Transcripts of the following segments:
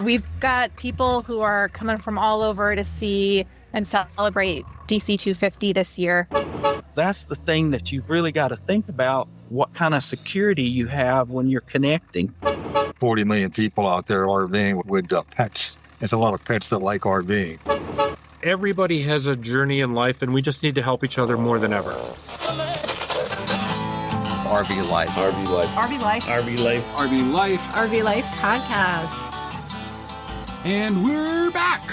We've got people who are coming from all over to see and celebrate DC 250 this year. That's the thing that you've really got to think about, what kind of security you have when you're connecting. 40 million people out there RVing with pets. There's a lot of pets that like RVing. Everybody has a journey in life, and we just need to help each other more than ever. RV Life. RV Life. RV Life. RV Life. RV Life. RV Life podcast. And we're back.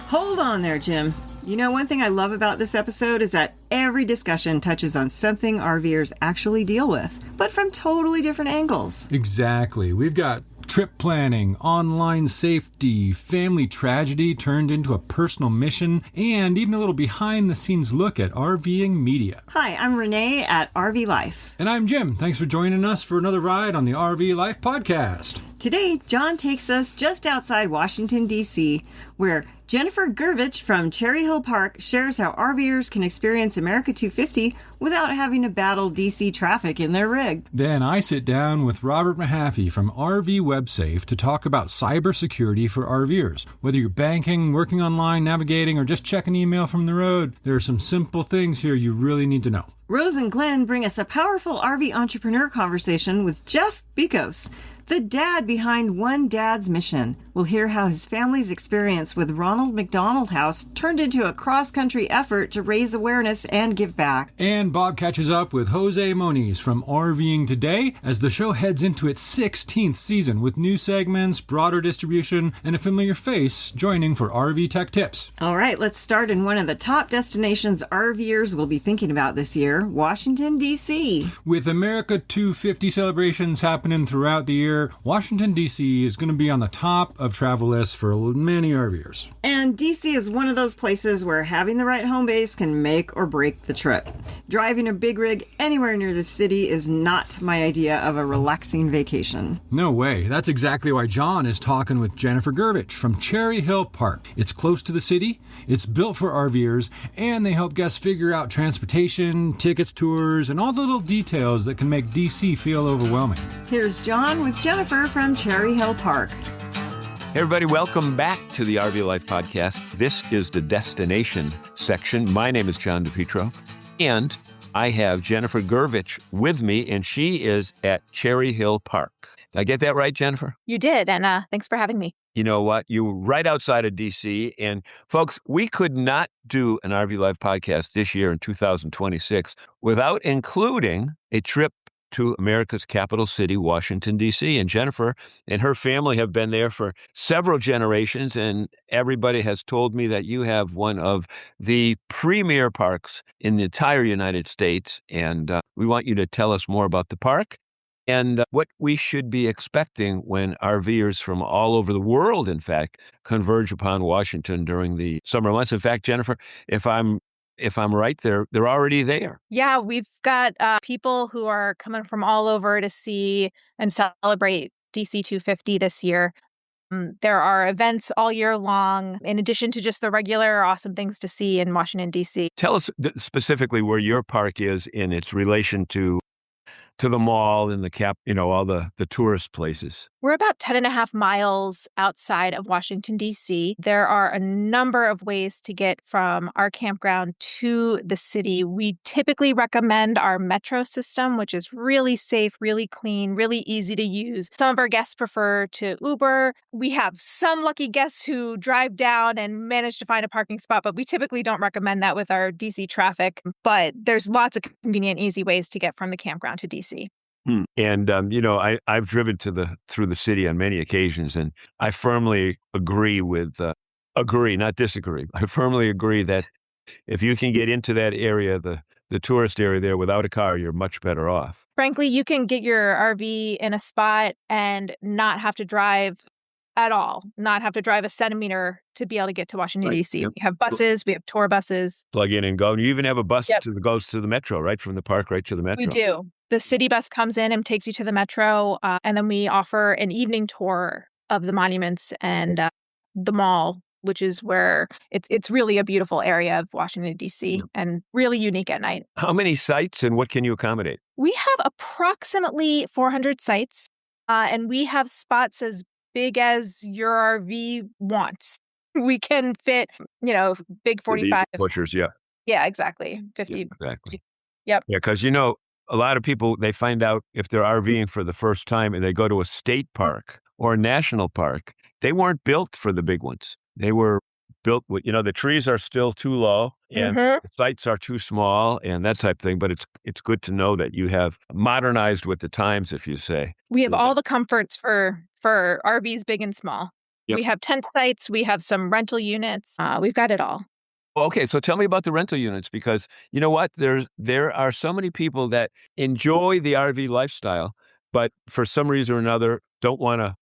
Hold on there, Jim. You know, one thing I love about this episode is that every discussion touches on something RVers actually deal with, but from totally different angles. Exactly. We've got trip planning, online safety, family tragedy turned into a personal mission, and even a little behind-the-scenes look at RVing media. Hi, I'm Renee at RV Life. And I'm Jim. Thanks for joining us for another ride on the RV Life podcast. Today, John takes us just outside Washington, D.C., where Jennifer Gurevich from Cherry Hill Park shares how RVers can experience America 250 without having to battle D.C. traffic in their rig. Then I sit down with Robert Mahaffey from RV WebSafe to talk about cybersecurity for RVers. Whether you're banking, working online, navigating, or just checking email from the road, there are some simple things here you really need to know. Rose and Glenn bring us a powerful RV entrepreneur conversation with Jeff Bikos, the dad behind One Dad's Mission. We'll hear how his family's experience with Ronald McDonald House turned into a cross-country effort to raise awareness and give back. And Bob catches up with Jose Moniz from RVing Today as the show heads into its 16th season with new segments, broader distribution, and a familiar face joining for RV Tech Tips. All right, let's start in one of the top destinations RVers will be thinking about this year, Washington, D.C. With America 250 celebrations happening throughout the year, Washington, D.C. is going to be on the top of travel lists for many RVers. And D.C. is one of those places where having the right home base can make or break the trip. Driving a big rig anywhere near the city is not my idea of a relaxing vacation. No way. That's exactly why John is talking with Jennifer Gurevich from Cherry Hill Park. It's close to the city, it's built for RVers, and they help guests figure out transportation, tickets, tours, and all the little details that can make D.C. feel overwhelming. Here's John with Jennifer from Cherry Hill Park. Hey everybody, welcome back to the RV Life podcast. This is the destination section. My name is John DePietro, and I have Jennifer Gurevich with me, and she is at Cherry Hill Park. Did I get that right, Jennifer? You did, and thanks for having me. You know what? You were right outside of D.C., and folks, we could not do an RV Life podcast this year in 2026 without including a trip to America's capital city, Washington, D.C. And Jennifer and her family have been there for several generations, and everybody has told me that you have one of the premier parks in the entire United States, and we want you to tell us more about the park and what we should be expecting when RVers from all over the world, in fact, converge upon Washington during the summer months. In fact, Jennifer, if I'm right, they're already there. Yeah, we've got people who are coming from all over to see and celebrate DC 250 this year. There are events all year long, in addition to just the regular awesome things to see in Washington, D.C. Tell us specifically where your park is in its relation to the mall and all the tourist places. We're about 10.5 miles outside of Washington, D.C. There are a number of ways to get from our campground to the city. We typically recommend our metro system, which is really safe, really clean, really easy to use. Some of our guests prefer to Uber. We have some lucky guests who drive down and manage to find a parking spot, but we typically don't recommend that with our D.C. traffic. But there's lots of convenient, easy ways to get from the campground to D.C. And, I've driven through the city on many occasions, and I firmly agree not disagree. I firmly agree that if you can get into that area, the tourist area there without a car, you're much better off. Frankly, you can get your RV in a spot and not have to drive at all, not have to drive a centimeter to be able to get to Washington, D.C. Yep. We have buses, we have tour buses. Plug in and go. You even have a bus that goes to the metro, right? From the park right to the metro. We do. The city bus comes in and takes you to the metro, and then we offer an evening tour of the monuments and the mall, which is where it's really a beautiful area of Washington, D.C. and really unique at night. How many sites and what can you accommodate? We have approximately 400 sites, and we have spots as big as your RV wants. We can fit, big The 45. pushers, yeah. Yeah, exactly. Yeah, 50. exactly. Yep. Yeah, because a lot of people, they find out if they're RVing for the first time and they go to a state park or a national park, they weren't built for the big ones. They were built with, the trees are still too low and Mhm. the sites are too small and that type of thing. But it's good to know that you have modernized with the times, if you say. We have So all the comforts for RVs big and small. Yep. We have tent sites, we have some rental units. We've got it all. Okay, so tell me about the rental units because you know what? There are so many people that enjoy the RV lifestyle, but for some reason or another don't want to,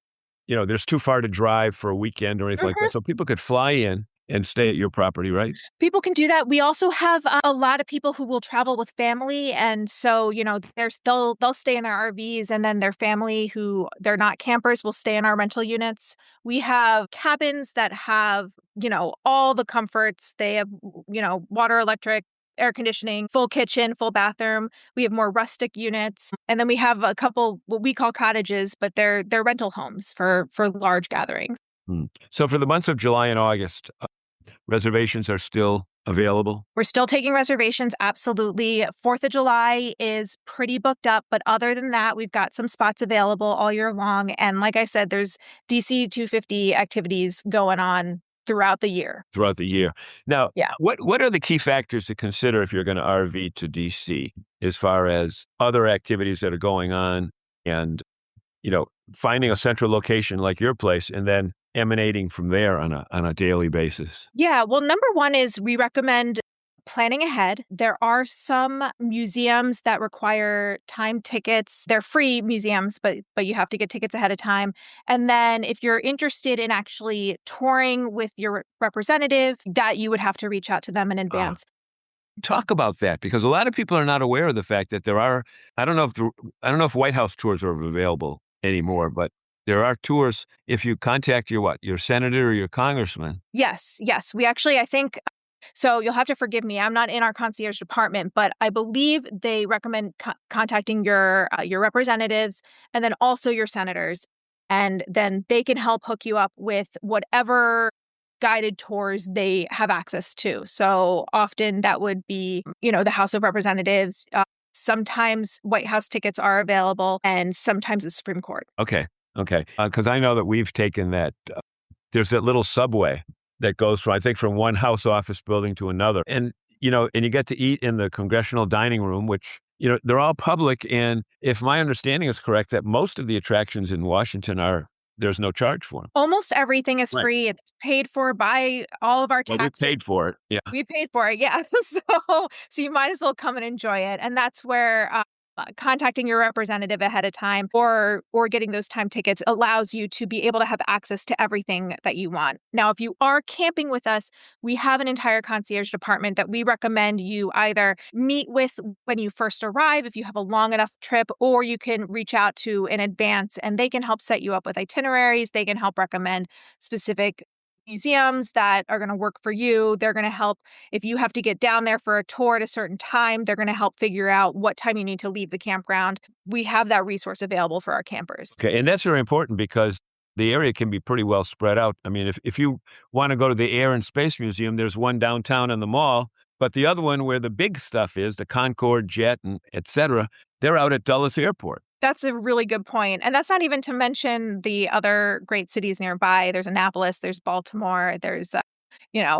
there's too far to drive for a weekend or anything like Mhm. that. So people could fly in and stay at your property, right? People can do that. We also have a lot of people who will travel with family, and so they'll stay in their RVs, and then their family who they're not campers will stay in our rental units. We have cabins that have all the comforts. They have water, electric, air conditioning, full kitchen, full bathroom. We have more rustic units, and then we have a couple what we call cottages, but they're rental homes for large gatherings. Hmm. So for the months of July and August, reservations are still available. We're still taking reservations, absolutely. 4th of July is pretty booked up, but other than that, we've got some spots available all year long. And like I said, there's DC 250 activities going on throughout the year. Throughout the year. Now, Yeah. what are the key factors to consider if you're going to RV to DC as far as other activities that are going on and, finding a central location like your place and then emanating from there on a daily basis? Yeah. Well, number one is we recommend planning ahead. There are some museums that require time tickets. They're free museums, but you have to get tickets ahead of time. And then if you're interested in actually touring with your representative, that you would have to reach out to them in advance. Talk about that because a lot of people are not aware of the fact that there are, I don't know if White House tours are available anymore, but there are tours if you contact your senator or your congressman. Yes. We actually, I think, so you'll have to forgive me. I'm not in our concierge department, but I believe they recommend contacting your representatives and then also your senators. And then they can help hook you up with whatever guided tours they have access to. So often that would be, the House of Representatives. Sometimes White House tickets are available and sometimes the Supreme Court. Okay. Because I know that we've taken that. There's that little subway that goes from one House office building to another. And, and you get to eat in the congressional dining room, which, they're all public. And if my understanding is correct, that most of the attractions in Washington there's no charge for them. Almost everything is Right. free. It's paid for by all of our Well, taxes. we paid for it. Yeah. We paid for it, yeah. So you might as well come and enjoy it. And that's where contacting your representative ahead of time or getting those time tickets allows you to be able to have access to everything that you want. Now, if you are camping with us, we have an entire concierge department that we recommend you either meet with when you first arrive, if you have a long enough trip, or you can reach out to in advance and they can help set you up with itineraries. They can help recommend specific museums that are going to work for you. They're going to help if you have to get down there for a tour at a certain time. They're going to help figure out what time you need to leave the campground. We have that resource available for our campers. Okay. And that's very important because the area can be pretty well spread out. I mean, if you want to go to the Air and Space Museum, there's one downtown in the mall, but the other one where the big stuff is, the Concorde jet and et cetera, they're out at Dulles Airport. That's a really good point. And that's not even to mention the other great cities nearby. There's Annapolis, there's Baltimore, there's,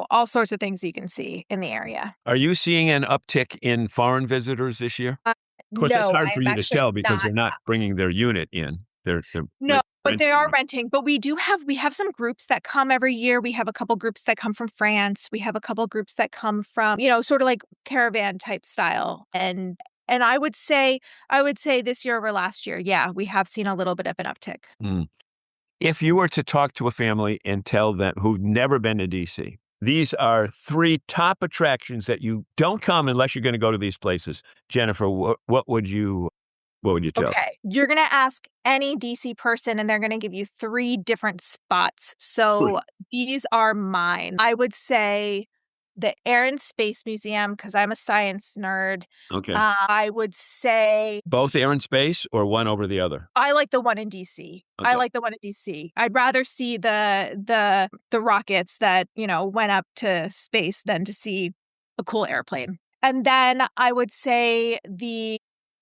all sorts of things you can see in the area. Are you seeing an uptick in foreign visitors this year? Of course, no, that's hard for I'm you to actually tell because not. they're not bringing their unit in. They're No, but they renting are one. renting. But we have some groups that come every year. We have a couple groups that come from France. We have a couple groups that come from, sort of like caravan type style. And I would say this year over last year, yeah, we have seen a little bit of an uptick. Mm. If you were to talk to a family and tell them who've never been to DC, these are 3 top attractions that you don't come unless you're going to go to these places. Jennifer, what would you tell? Okay, you're going to ask any DC person and they're going to give you 3 different spots. So these are mine. I would say the Air and Space Museum, because I'm a science nerd. Okay. I would say Both air and space or one over the other? I like the one in DC. Okay. I like the one in DC. I'd rather see the rockets that, went up to space than to see a cool airplane. And then I would say the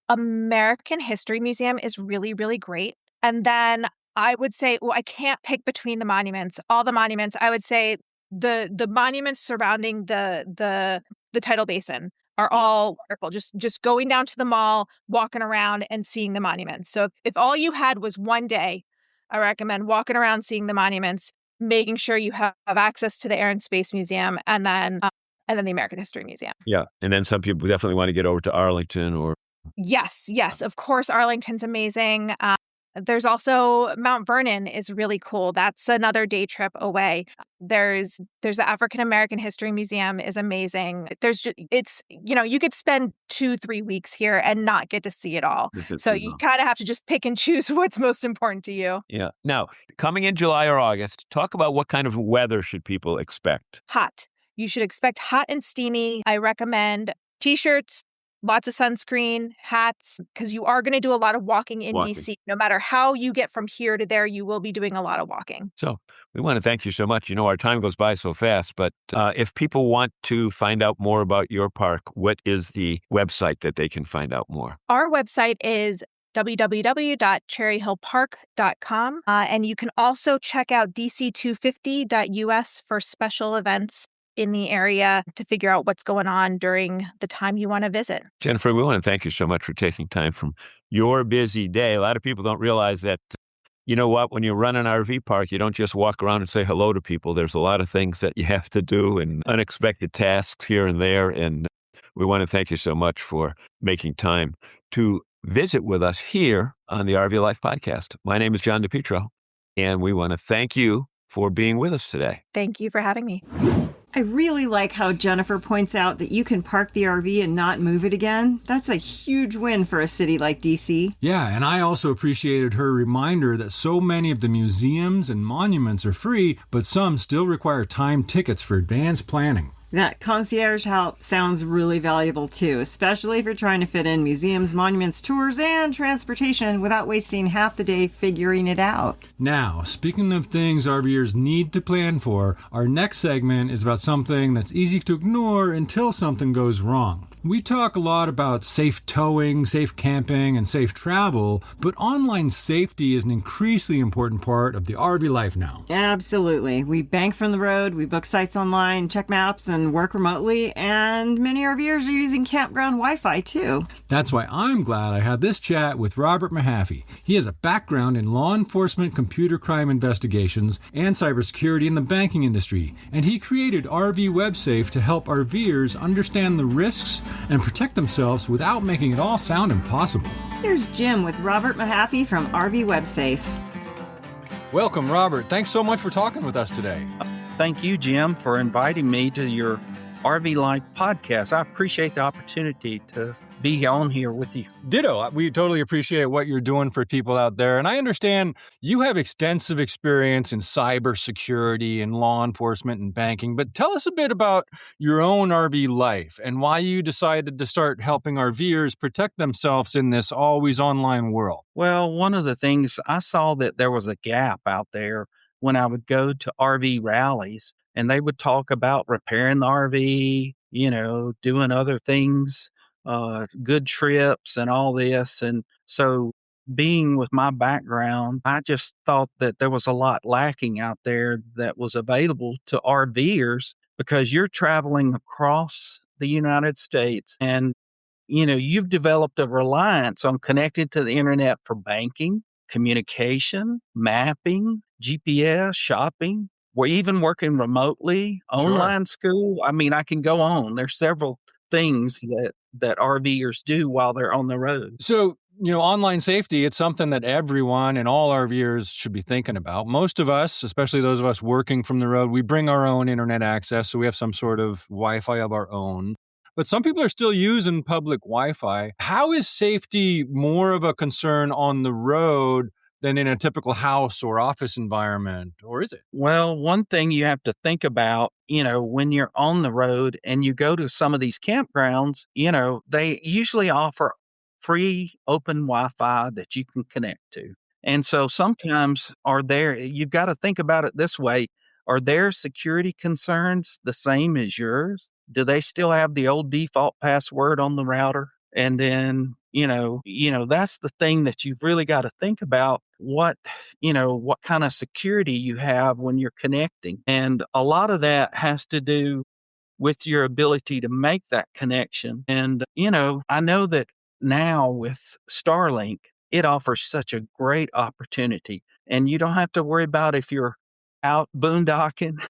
American History Museum is really, really great. And then I would say, I can't pick between the monuments. All the monuments, I would say the monuments surrounding the tidal basin are all wonderful. Just going down to the mall, walking around and seeing the monuments. So if all you had was one day, I recommend walking around, seeing the monuments, making sure you have access to the Air and Space Museum, and then the American History Museum. Yeah. And then some people definitely want to get over to Arlington or... Yes. Of course, Arlington's amazing. There's also Mount Vernon is really cool. That's another day trip away. There's the African American History Museum is amazing. You could spend 2-3 weeks here and not get to see it all. So you kind of have to just pick and choose what's most important to you. Yeah. Now, coming in July or August, talk about what kind of weather should people expect? Hot. You should expect hot and steamy. I recommend t-shirts, lots of sunscreen, hats, because you are going to do a lot of walking in DC. No matter how you get from here to there, you will be doing a lot of walking. So we want to thank you so much. Our time goes by so fast, but if people want to find out more about your park, what is the website that they can find out more? Our website is www.cherryhillpark.com. And you can also check out dc250.us for special events in the area to figure out what's going on during the time you want to visit. Jennifer, we want to thank you so much for taking time from your busy day. A lot of people don't realize that, when you run an RV park, you don't just walk around and say hello to people. There's a lot of things that you have to do and unexpected tasks here and there. And we want to thank you so much for making time to visit with us here on the RV Life Podcast. My name is John DePietro, and we want to thank you for being with us today. Thank you for having me. I really like how Jennifer points out that you can park the RV and not move it again. That's a huge win for a city like DC. Yeah, and I also appreciated her reminder that so many of the museums and monuments are free, but some still require timed tickets for advanced planning. That concierge help sounds really valuable too, especially if you're trying to fit in museums, monuments, tours, and transportation without wasting half the day figuring it out. Now, speaking of things RVers need to plan for, our next segment is about something that's easy to ignore until something goes wrong. We talk a lot about safe towing, safe camping, and safe travel, but online safety is an increasingly important part of the RV life now. Absolutely. We bank from the road, we book sites online, check maps, and work remotely, and many RVers are using campground Wi-Fi too. That's why I'm glad I had this chat with Robert Mahaffey. He has a background in law enforcement, computer crime investigations, and cybersecurity in the banking industry, and he created RV WebSafe to help RVers understand the risks and protect themselves without making it all sound impossible. Here's Jim with Robert Mahaffey from RV WebSafe. Welcome, Robert. Thanks so much for talking with us today. Thank you, Jim, for inviting me to your RV Life podcast. I appreciate the opportunity to be on here with you. Ditto. We totally appreciate what you're doing for people out there. And I understand you have extensive experience in cybersecurity and law enforcement and banking, but tell us a bit about your own RV life and why you decided to start helping RVers protect themselves in this always online world. Well, one of the things I saw that there was a gap out there when I would go to RV rallies and they would talk about repairing the RV, doing other things, good trips and all this. And so being with my background, I just thought that there was a lot lacking out there that was available to RVers because you're traveling across the United States and, you've developed a reliance on connecting to the internet for banking, communication, mapping, GPS, shopping. We're even working remotely, online school. I mean, I can go on. There's several things that RVers do while they're on the road. So, online safety, it's something that everyone and all RVers should be thinking about. Most of us, especially those of us working from the road, we bring our own internet access, so we have some sort of Wi-Fi of our own. But some people are still using public Wi-Fi. How is safety more of a concern on the road than in a typical house or office environment, or is it? Well, one thing you have to think about, when you're on the road and you go to some of these campgrounds, they usually offer free open Wi-Fi that you can connect to. And so sometimes you've got to think about it this way. Are their security concerns the same as yours? Do they still have the old default password on the router? And then, that's the thing that you've really got to think about what kind of security you have when you're connecting. And a lot of that has to do with your ability to make that connection. And, I know that now with Starlink, it offers such a great opportunity. And you don't have to worry about if you're out boondocking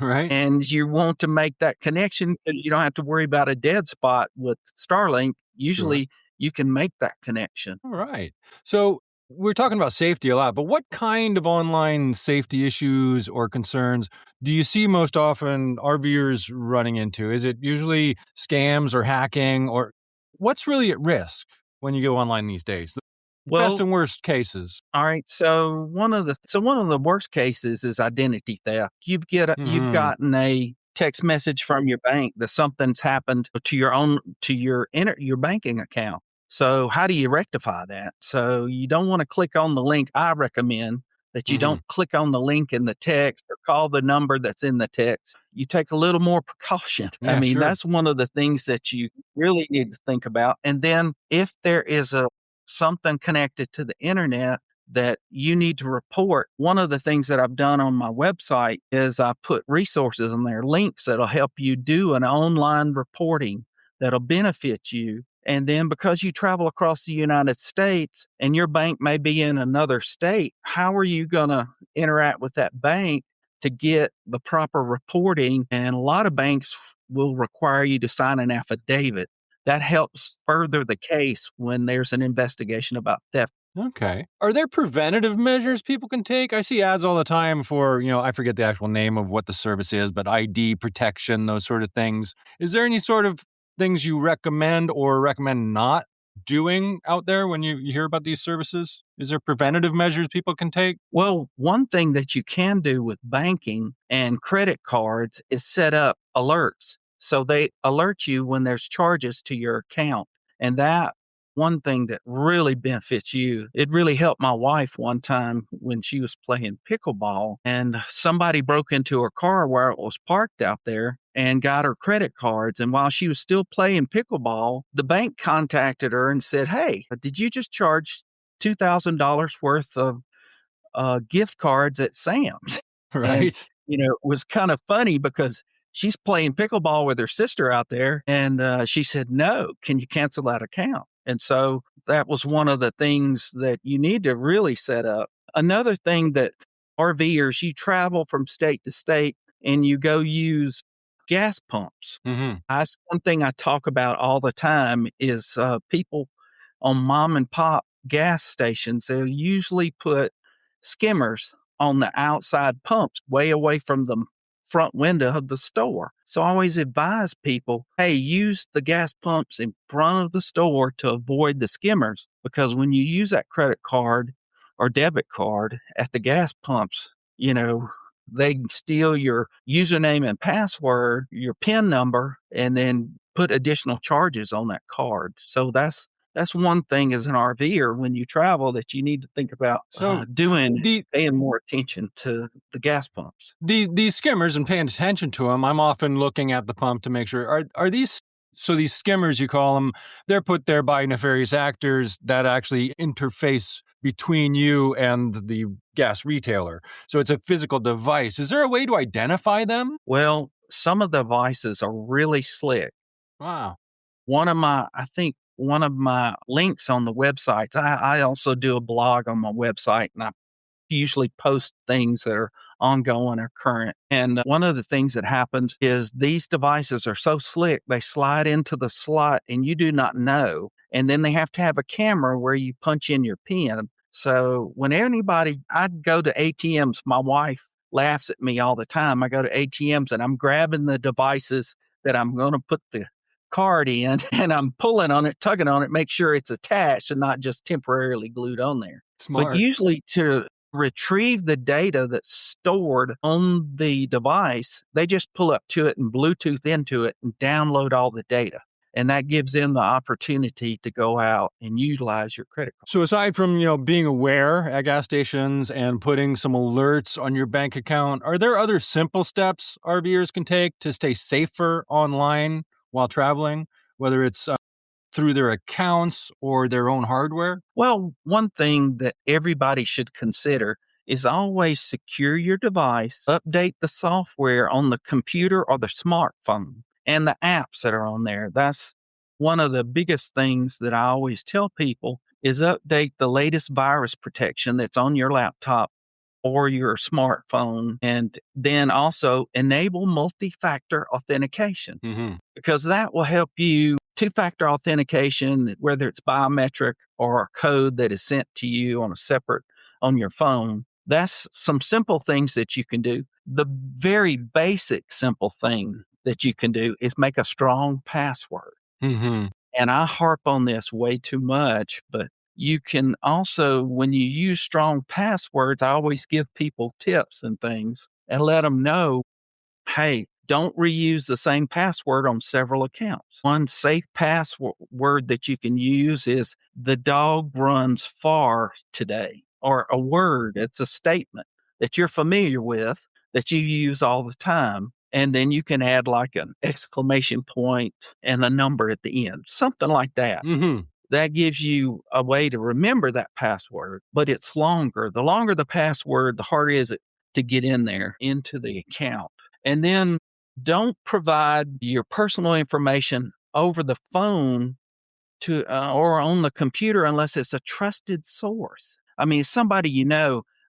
Right? and you want to make that connection because you don't have to worry about a dead spot with Starlink. Sure. Usually you can make that connection. All right. So we're talking about safety a lot, but what kind of online safety issues or concerns do you see most often RVers running into? Is it usually scams or hacking, or what's really at risk when you go online these days? The best Well, and worst cases. all right. So one of the worst cases is identity theft. You've Hmm. gotten a text message from your bank that something's happened to your banking account. So how do you rectify that? So you don't want to click on the link. I recommend that you Hmm. don't click on the link in the text or call the number that's in the text. You take a little more precaution. I Yeah, mean, sure. that's one of the things that you really need to think about. And then if there is something connected to the internet that you need to report, one of the things that I've done on my website is I put resources in there, links that'll help you do an online reporting that'll benefit you. And then because you travel across the United States and your bank may be in another state, how are you going to interact with that bank to get the proper reporting? And a lot of banks will require you to sign an affidavit. That helps further the case when there's an investigation about theft. Okay. Are there preventative measures people can take? I see ads all the time for, I forget the actual name of what the service is, but ID protection, those sort of things. Is there any sort of things you recommend or recommend not doing out there when you hear about these services? Is there preventative measures people can take? Well, one thing that you can do with banking and credit cards is set up alerts. So they alert you when there's charges to your account. And that one thing that really benefits you, it really helped my wife one time when she was playing pickleball and somebody broke into her car where it was parked out there and got her credit cards. And while she was still playing pickleball, the bank contacted her and said, "Hey, did you just charge $2,000 worth of gift cards at Sam's?" And, Right. it was kind of funny because she's playing pickleball with her sister out there. And she said, "No, can you cancel that account?" And so that was one of the things that you need to really set up. Another thing that RVers, you travel from state to state and you go use gas pumps. Mm-hmm. That's one thing I talk about all the time is people on mom and pop gas stations, they'll usually put skimmers on the outside pumps way away from the front window of the store. So I always advise people, hey, use the gas pumps in front of the store to avoid the skimmers, because when you use that credit card or debit card at the gas pumps, they can steal your username and password, your PIN number, and then put additional charges on that card. So that's one thing as an RVer when you travel that you need to think about So doing is the paying more attention to the gas pumps. these skimmers and paying attention to them, I'm often looking at the pump to make sure are these so these skimmers you call them, they're put there by nefarious actors that actually interface between you and the gas retailer. So it's a physical device. Is there a way to identify them? Well, some of the devices are really slick. Wow. I think one of my links on the websites, I also do a blog on my website and I usually post things that are ongoing or current. And one of the things that happens is these devices are so slick, they slide into the slot and you do not know. And then they have to have a camera where you punch in your PIN. So when I'd go to ATMs, my wife laughs at me all the time. I go to ATMs and I'm grabbing the devices that I'm going to put the card in and I'm pulling on it, tugging on it, make sure it's attached and not just temporarily glued on there. But Smart. usually to retrieve the data that's stored on the device, they just pull up to it and Bluetooth into it and download all the data. And that gives them the opportunity to go out and utilize your credit card. So aside from, being aware at gas stations and putting some alerts on your bank account, are there other simple steps RVers can take to stay safer online while traveling, whether it's through their accounts or their own hardware? Well, one thing that everybody should consider is always secure your device, update the software on the computer or the smartphone and the apps that are on there. That's one of the biggest things that I always tell people is update the latest virus protection that's on your laptop or your smartphone, and then also enable multi-factor authentication Mm-hmm. because that will help you. Two-factor authentication, whether it's biometric or a code that is sent to you on your phone, that's some simple things that you can do. The very basic simple thing that you can do is make a strong password. Mm-hmm. And I harp on this way too much, but you can also, when you use strong passwords, I always give people tips and things and let them know, hey, don't reuse the same password on several accounts. One safe password that you can use is the dog runs far today, or a word. It's a statement that you're familiar with that you use all the time. And then you can add like an exclamation point and a number at the end, something like that. Mm-hmm. That gives you a way to remember that password, but it's longer. The longer the password, the harder is it to get in there into the account. And then don't provide your personal information over the phone to or on the computer unless it's a trusted source. I mean, somebody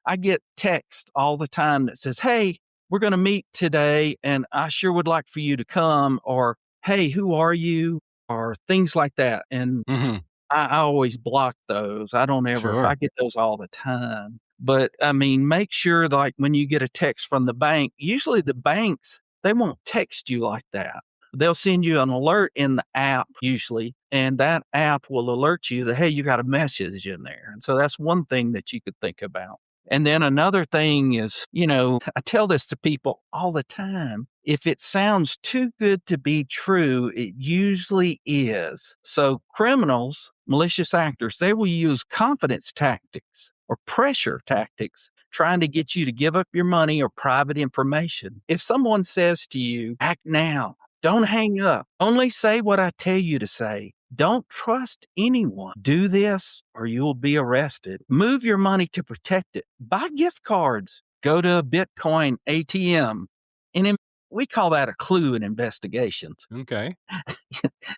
I get text all the time that says, hey, we're going to meet today and I sure would like for you to come, or hey, who are you? Or things like that. And Mm-hmm. I always block those. I don't ever, Sure. I get those all the time. But I mean, make sure like when you get a text from the bank, usually the banks, they won't text you like that. They'll send you an alert in the app usually, and that app will alert you that, hey, you got a message in there. And so that's one thing that you could think about. And then another thing is, I tell this to people all the time. If it sounds too good to be true, it usually is. So criminals, malicious actors, they will use confidence tactics or pressure tactics trying to get you to give up your money or private information. If someone says to you, act now, don't hang up, only say what I tell you to say. Don't trust anyone. Do this or you'll be arrested. Move your money to protect it. Buy gift cards. Go to a Bitcoin ATM. And we call that a clue in investigations. Okay.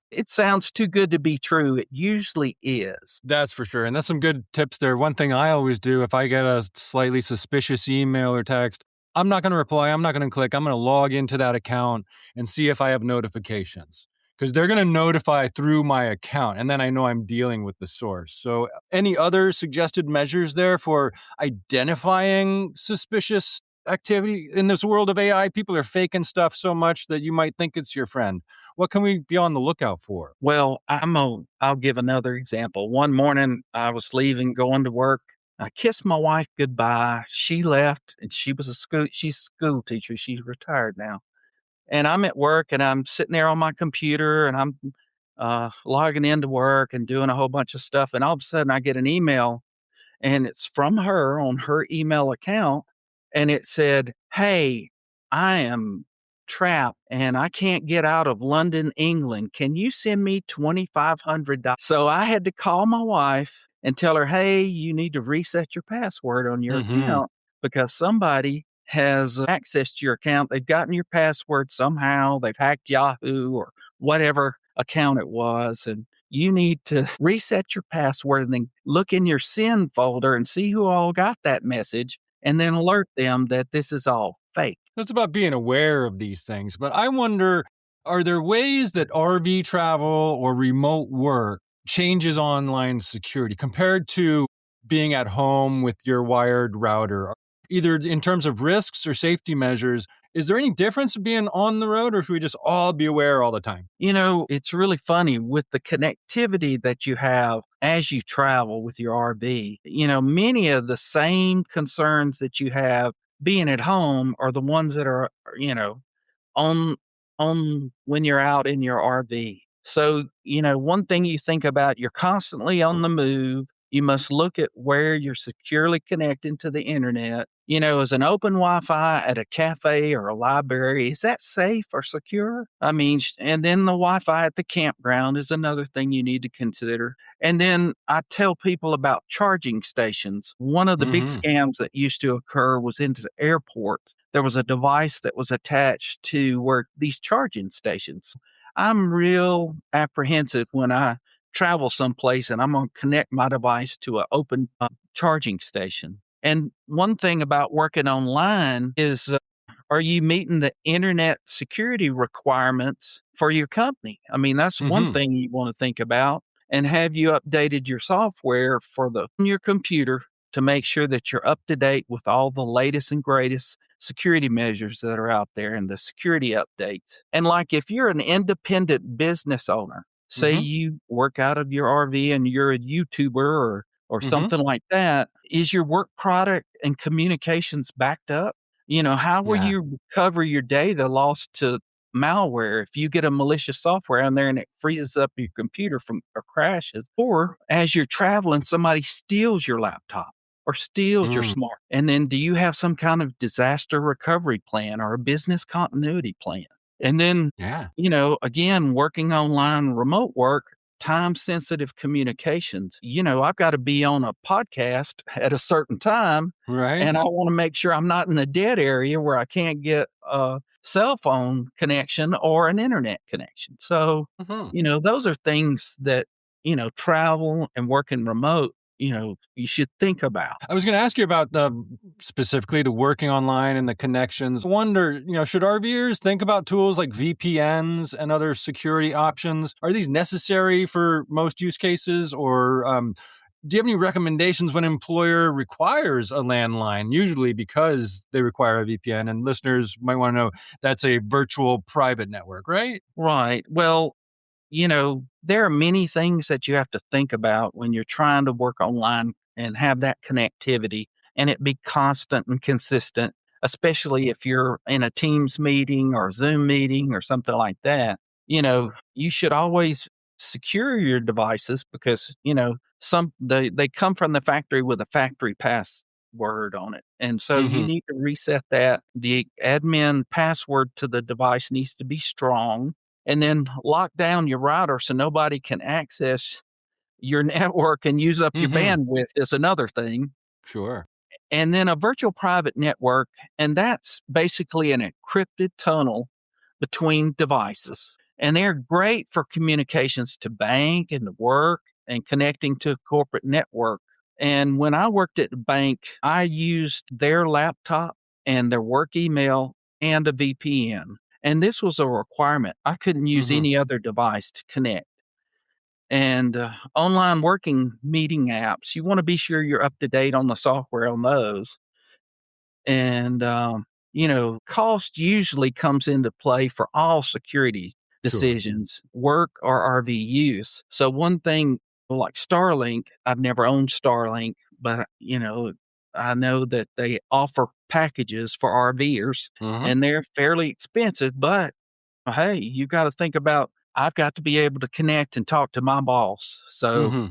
It sounds too good to be true. It usually is. That's for sure. And that's some good tips there. One thing I always do if I get a slightly suspicious email or text, I'm not going to reply. I'm not going to click. I'm going to log into that account and see if I have notifications, because they're going to notify through my account. And then I know I'm dealing with the source. So any other suggested measures there for identifying suspicious activity in this world of AI? People are faking stuff so much that you might think it's your friend. What can we be on the lookout for? Well, I'll give another example. One morning I was leaving, going to work. I kissed my wife goodbye. She left, and she's a school teacher. She's retired now. And I'm at work, and I'm sitting there on my computer, and I'm logging into work and doing a whole bunch of stuff. And all of a sudden, I get an email, and it's from her on her email account. And it said, hey, I am trapped, and I can't get out of London, England. Can you send me $2,500? So I had to call my wife and tell her, hey, you need to reset your password on your account because somebody has accessed your account. They've gotten your password somehow. They've hacked Yahoo or whatever account it was. And you need to reset your password and then look in your send folder and see who all got that message and then alert them that this is all fake. It's about being aware of these things. But I wonder, are there ways that RV travel or remote work changes online security compared to being at home with your wired router? either in terms of risks or safety measures. Is there any difference being on the road, or should we just all be aware all the time? It's really funny with the connectivity that you have as you travel with your RV. Many of the same concerns that you have being at home are the ones that are, on when you're out in your RV. So, one thing you think about, you're constantly on the move. You must look at where you're securely connecting to the internet. Is an open Wi-Fi at a cafe or a library, is that safe or secure? And then the Wi-Fi at the campground is another thing you need to consider. And then I tell people about charging stations. One of the big scams that used to occur was into the airports. There was a device that was attached to where these charging stations. I'm real apprehensive when I travel someplace and I'm going to connect my device to an open charging station. And one thing about working online is, are you meeting the internet security requirements for your company? That's one thing you want to think about. And have you updated your software on your computer to make sure that you're up to date with all the latest and greatest security measures that are out there and the security updates? And like if you're an independent business owner, say you work out of your RV and you're a YouTuber or something like that, is your work product and communications backed up? How will you recover your data lost to malware if you get a malicious software on there and it freezes up your computer or crashes? Or as you're traveling, somebody steals your laptop or steals your smart. And then do you have some kind of disaster recovery plan or a business continuity plan? And then, again, working online, remote work, time-sensitive communications. I've got to be on a podcast at a certain time, Right. and I want to make sure I'm not in a dead area where I can't get a cell phone connection or an internet connection. So, those are things that, travel and working remote, you should think about. I was going to ask you about specifically the working online and the connections. I wonder, should RVers think about tools like VPNs and other security options? Are these necessary for most use cases, or do you have any recommendations when an employer requires a landline, usually because they require a VPN? And listeners might want to know that's a virtual private network, right? Right. Well, there are many things that you have to think about when you're trying to work online and have that connectivity and it be constant and consistent, especially if you're in a Teams meeting or a Zoom meeting or something like that. You should always secure your devices because, they come from the factory with a factory password on it. And so you need to reset that. The admin password to the device needs to be strong. And then lock down your router so nobody can access your network and use up your bandwidth is another thing. Sure. And then a virtual private network, and that's basically an encrypted tunnel between devices. And they're great for communications to bank and to work and connecting to a corporate network. And when I worked at the bank, I used their laptop and their work email and a VPN. And this was a requirement. I couldn't use any other device to connect. And online working meeting apps, you want to be sure you're up to date on the software on those. And, cost usually comes into play for all security decisions, work or RV use. So one thing like Starlink, I've never owned Starlink, but, I know that they offer packages for RVers and they're fairly expensive, but hey, you got to think about, I've got to be able to connect and talk to my boss. So,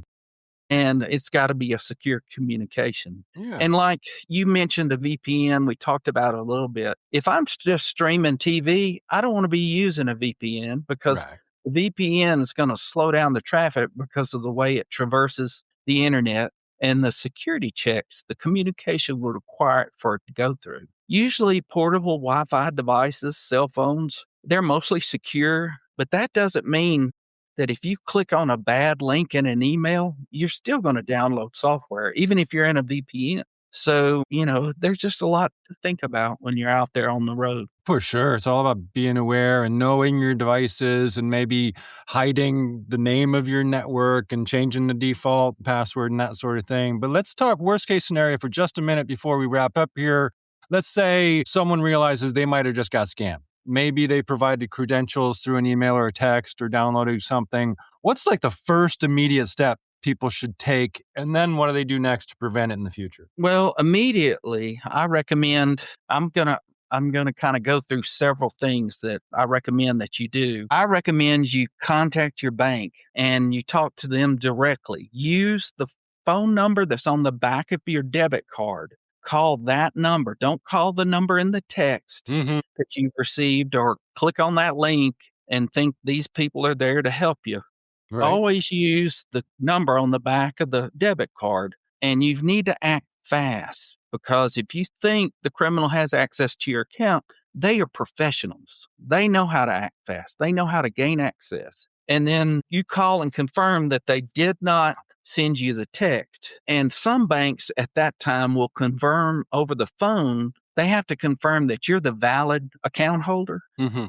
and it's got to be a secure communication. Yeah. And like you mentioned a VPN, we talked about it a little bit. If I'm just streaming TV, I don't want to be using a VPN because the VPN is going to slow down the traffic because of the way it traverses the internet and the security checks, the communication will require it for it to go through. Usually portable Wi-Fi devices, cell phones, they're mostly secure, but that doesn't mean that if you click on a bad link in an email, you're still going to download software, even if you're in a VPN. So, there's just a lot to think about when you're out there on the road. For sure. It's all about being aware and knowing your devices and maybe hiding the name of your network and changing the default password and that sort of thing. But let's talk worst case scenario for just a minute before we wrap up here. Let's say someone realizes they might have just got scammed. Maybe they provided credentials through an email or a text or downloading something. What's like the first immediate step people should take? And then what do they do next to prevent it in the future? Well, immediately, I recommend, I'm going to kind of go through several things that I recommend that you do. I recommend you contact your bank and you talk to them directly. Use the phone number that's on the back of your debit card. Call that number. Don't call the number in the text that you've received, or click on that link and think these people are there to help you. Right. Always use the number on the back of the debit card, and you need to act fast, because if you think the criminal has access to your account, they are professionals. They know how to act fast. They know how to gain access. And then you call and confirm that they did not send you the text. And some banks at that time will confirm over the phone. They have to confirm that you're the valid account holder.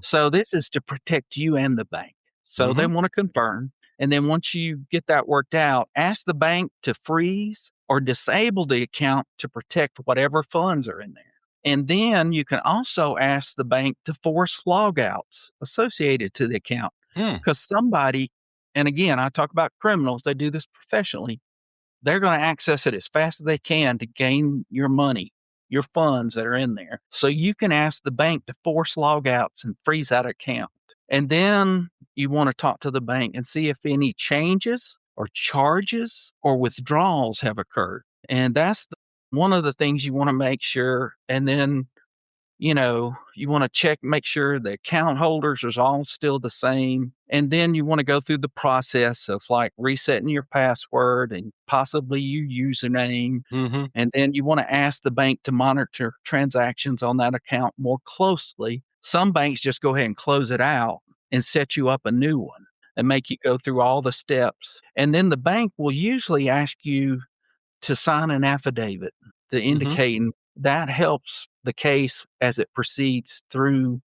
So this is to protect you and the bank. So they want to confirm. And then once you get that worked out, ask the bank to freeze or disable the account to protect whatever funds are in there. And then you can also ask the bank to force logouts associated to the account. Because somebody, and again, I talk about criminals, they do this professionally. They're going to access it as fast as they can to gain your money, your funds that are in there. So you can ask the bank to force logouts and freeze that account. And then you want to talk to the bank and see if any changes or charges or withdrawals have occurred. And that's one of the things you want to make sure. And then, you want to make sure the account holders are all still the same. And then you want to go through the process of like resetting your password and possibly your username. And then you want to ask the bank to monitor transactions on that account more closely. Some banks just go ahead and close it out and set you up a new one and make you go through all the steps. And then the bank will usually ask you to sign an affidavit to indicating that helps the case as it proceeds through,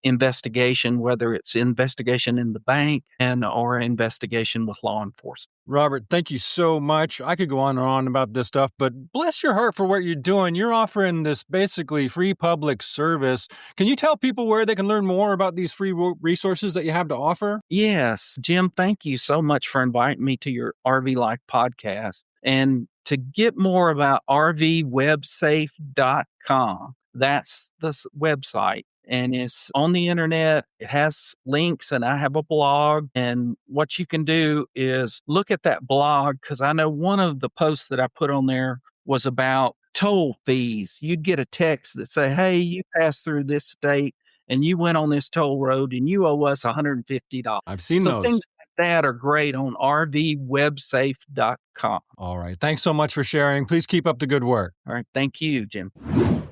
investigation, whether it's investigation in the bank or investigation with law enforcement. Robert, thank you so much. I could go on and on about this stuff, but bless your heart for what you're doing. You're offering this basically free public service. Can you tell people where they can learn more about these free resources that you have to offer? Yes, Jim, thank you so much for inviting me to your RV Life podcast. And to get more about RVWebSafe.com, that's the website. And it's on the internet. It has links, and I have a blog. And what you can do is look at that blog, because I know one of the posts that I put on there was about toll fees. You'd get a text that say, hey, you passed through this state and you went on this toll road and you owe us $150. I've seen those. Things like that are great on RVWebSafe.com. All right. Thanks so much for sharing. Please keep up the good work. All right. Thank you, Jim.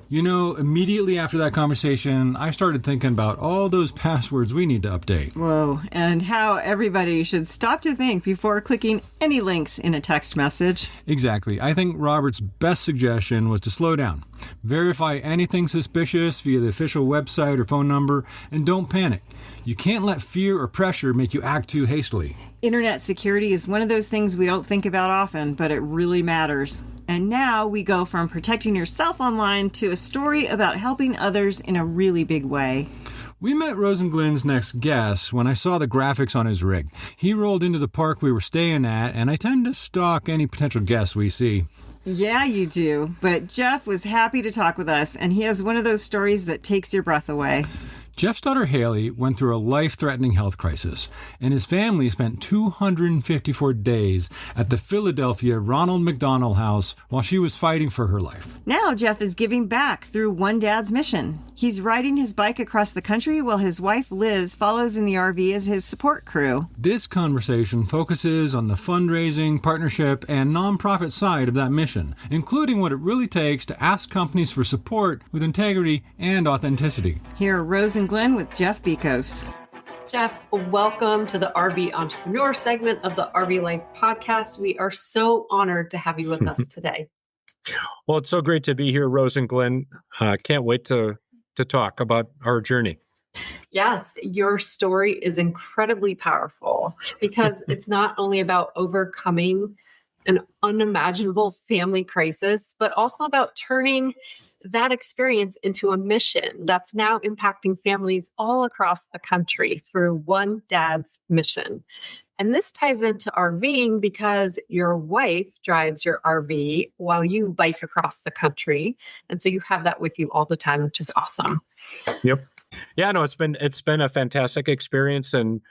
Immediately after that conversation, I started thinking about all those passwords we need to update. Whoa, and how everybody should stop to think before clicking any links in a text message. Exactly. I think Robert's best suggestion was to slow down. Verify anything suspicious via the official website or phone number, and don't panic. You can't let fear or pressure make you act too hastily. Internet security is one of those things we don't think about often, but it really matters. And now we go from protecting yourself online to a story about helping others in a really big way. We met Rosenglen's next guest when I saw the graphics on his rig. He rolled into the park we were staying at, and I tend to stalk any potential guests we see. Yeah, you do. But Jeff was happy to talk with us, and he has one of those stories that takes your breath away. Jeff's daughter Haley went through a life-threatening health crisis, and his family spent 254 days at the Philadelphia Ronald McDonald House while she was fighting for her life. Now Jeff is giving back through One Dad's Mission. He's riding his bike across the country while his wife Liz follows in the RV as his support crew. This conversation focuses on the fundraising, partnership, and nonprofit side of that mission, including what it really takes to ask companies for support with integrity and authenticity. Here are Rose and Glenn with Jeff Bikos. Jeff, welcome to the RV Entrepreneur segment of the RV Life podcast. We are so honored to have you with us today. Well, it's so great to be here, Rose and Glenn. Can't wait to talk about our journey. Yes, your story is incredibly powerful because it's not only about overcoming an unimaginable family crisis, but also about turning that experience into a mission that's now impacting families all across the country through One Dad's Mission. And this ties into RVing because your wife drives your RV while you bike across the country. And so you have that with you all the time, which is awesome. Yep. Yeah, no, it's been a fantastic experience. And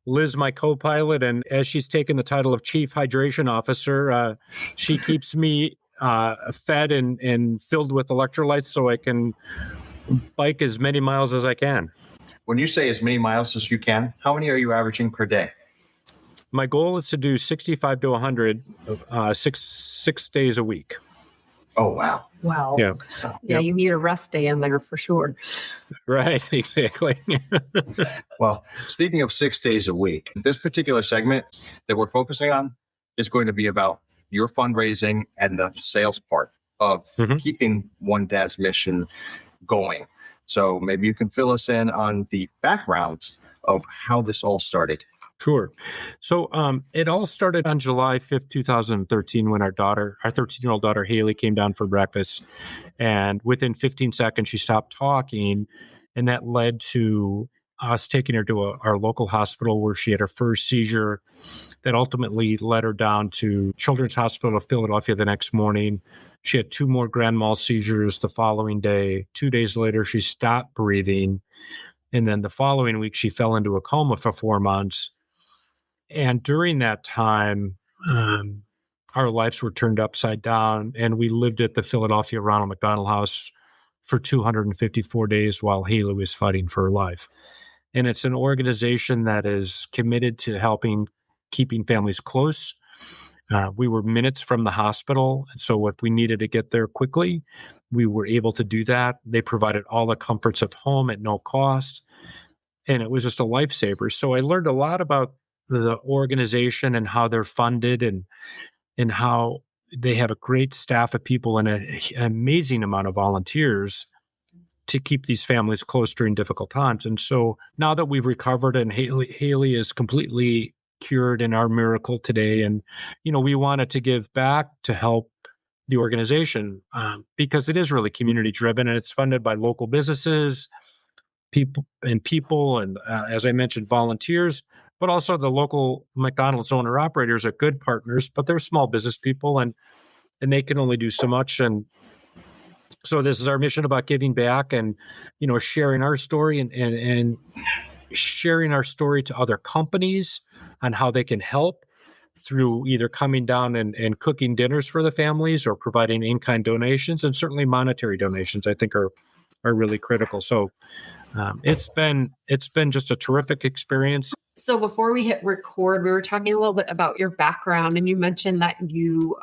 Liz, my co-pilot, and as she's taken the title of Chief Hydration Officer, she keeps me fed and filled with electrolytes so I can bike as many miles as I can. When you say as many miles as you can, how many are you averaging per day? My goal is to do 65 to 100 six days a week. Oh, wow. Wow. Yeah. Yeah, you need a rest day in there for sure. Right, exactly. Well, speaking of 6 days a week, this particular segment that we're focusing on is going to be about your fundraising and the sales part of keeping One Dad's Mission going. So maybe you can fill us in on the background of how this all started. Sure. So it all started on July 5th, 2013, when our 13-year-old daughter, Haley, came down for breakfast. And within 15 seconds, she stopped talking. And that led to us taking her to our local hospital where she had her first seizure. That ultimately led her down to Children's Hospital of Philadelphia the next morning. She had 2 more grand mal seizures the following day. 2 days later, she stopped breathing. And then the following week, she fell into a coma for 4 months. And during that time, our lives were turned upside down, and we lived at the Philadelphia Ronald McDonald House for 254 days while Haley was fighting for her life. And it's an organization that is committed to keeping families close. We were minutes from the hospital, and so if we needed to get there quickly, we were able to do that. They provided all the comforts of home at no cost, and it was just a lifesaver. So I learned a lot about the organization and how they're funded and how they have a great staff of people and an amazing amount of volunteers to keep these families close during difficult times. And so now that we've recovered and Haley is completely cured in our miracle today, and we wanted to give back to help the organization because it is really community driven and it's funded by local businesses, people, and as I mentioned, volunteers. But also the local McDonald's owner operators are good partners, but they're small business people and they can only do so much. And so this is our mission about giving back and, sharing our story and sharing our story to other companies on how they can help through either coming down and cooking dinners for the families or providing in-kind donations, and certainly monetary donations, I think are really critical. So it's been just a terrific experience. So before we hit record, we were talking a little bit about your background, and you mentioned that you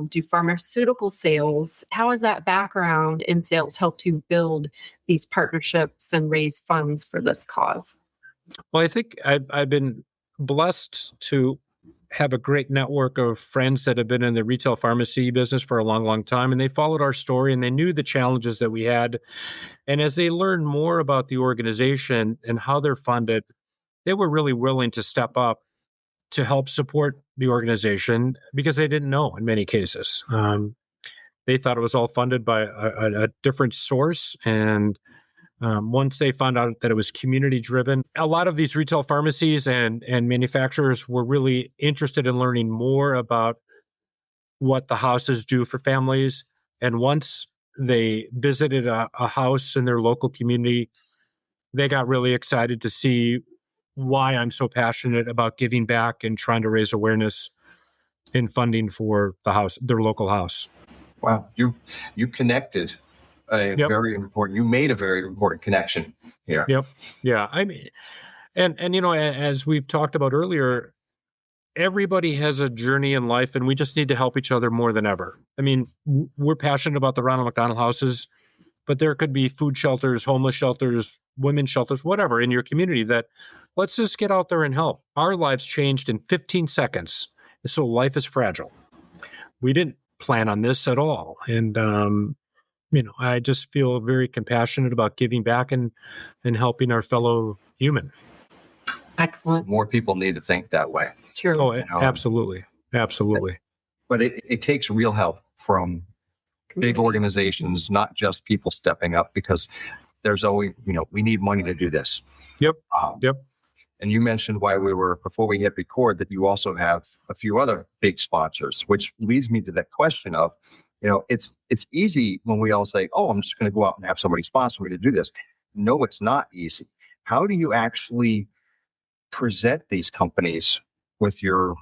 do pharmaceutical sales. How has that background in sales helped you build these partnerships and raise funds for this cause? Well, I think I've been blessed to have a great network of friends that have been in the retail pharmacy business for a long, long time. And they followed our story and they knew the challenges that we had. And as they learned more about the organization and how they're funded, they were really willing to step up to help support the organization because they didn't know in many cases. They thought it was all funded by a different source. And once they found out that it was community driven, a lot of these retail pharmacies and manufacturers were really interested in learning more about what the houses do for families. And once they visited a house in their local community, they got really excited to see why I'm so passionate about giving back and trying to raise awareness in funding for the house, their local house. Wow. You connected you made a very important connection here. Yep. Yeah. I mean, and as we've talked about earlier, everybody has a journey in life and we just need to help each other more than ever. I mean, we're passionate about the Ronald McDonald Houses, but there could be food shelters, homeless shelters, women's shelters, whatever in your community that let's just get out there and help. Our lives changed in 15 seconds. So life is fragile. We didn't plan on this at all. And, I just feel very compassionate about giving back and helping our fellow human. Excellent. More people need to think that way. True. Oh, absolutely. Absolutely. But it takes real help from big organizations, not just people stepping up, because there's always, we need money to do this. Yep. And you mentioned before we hit record, that you also have a few other big sponsors, which leads me to that question of, it's easy when we all say, oh, I'm just going to go out and have somebody sponsor me to do this. No, it's not easy. How do you actually present these companies with your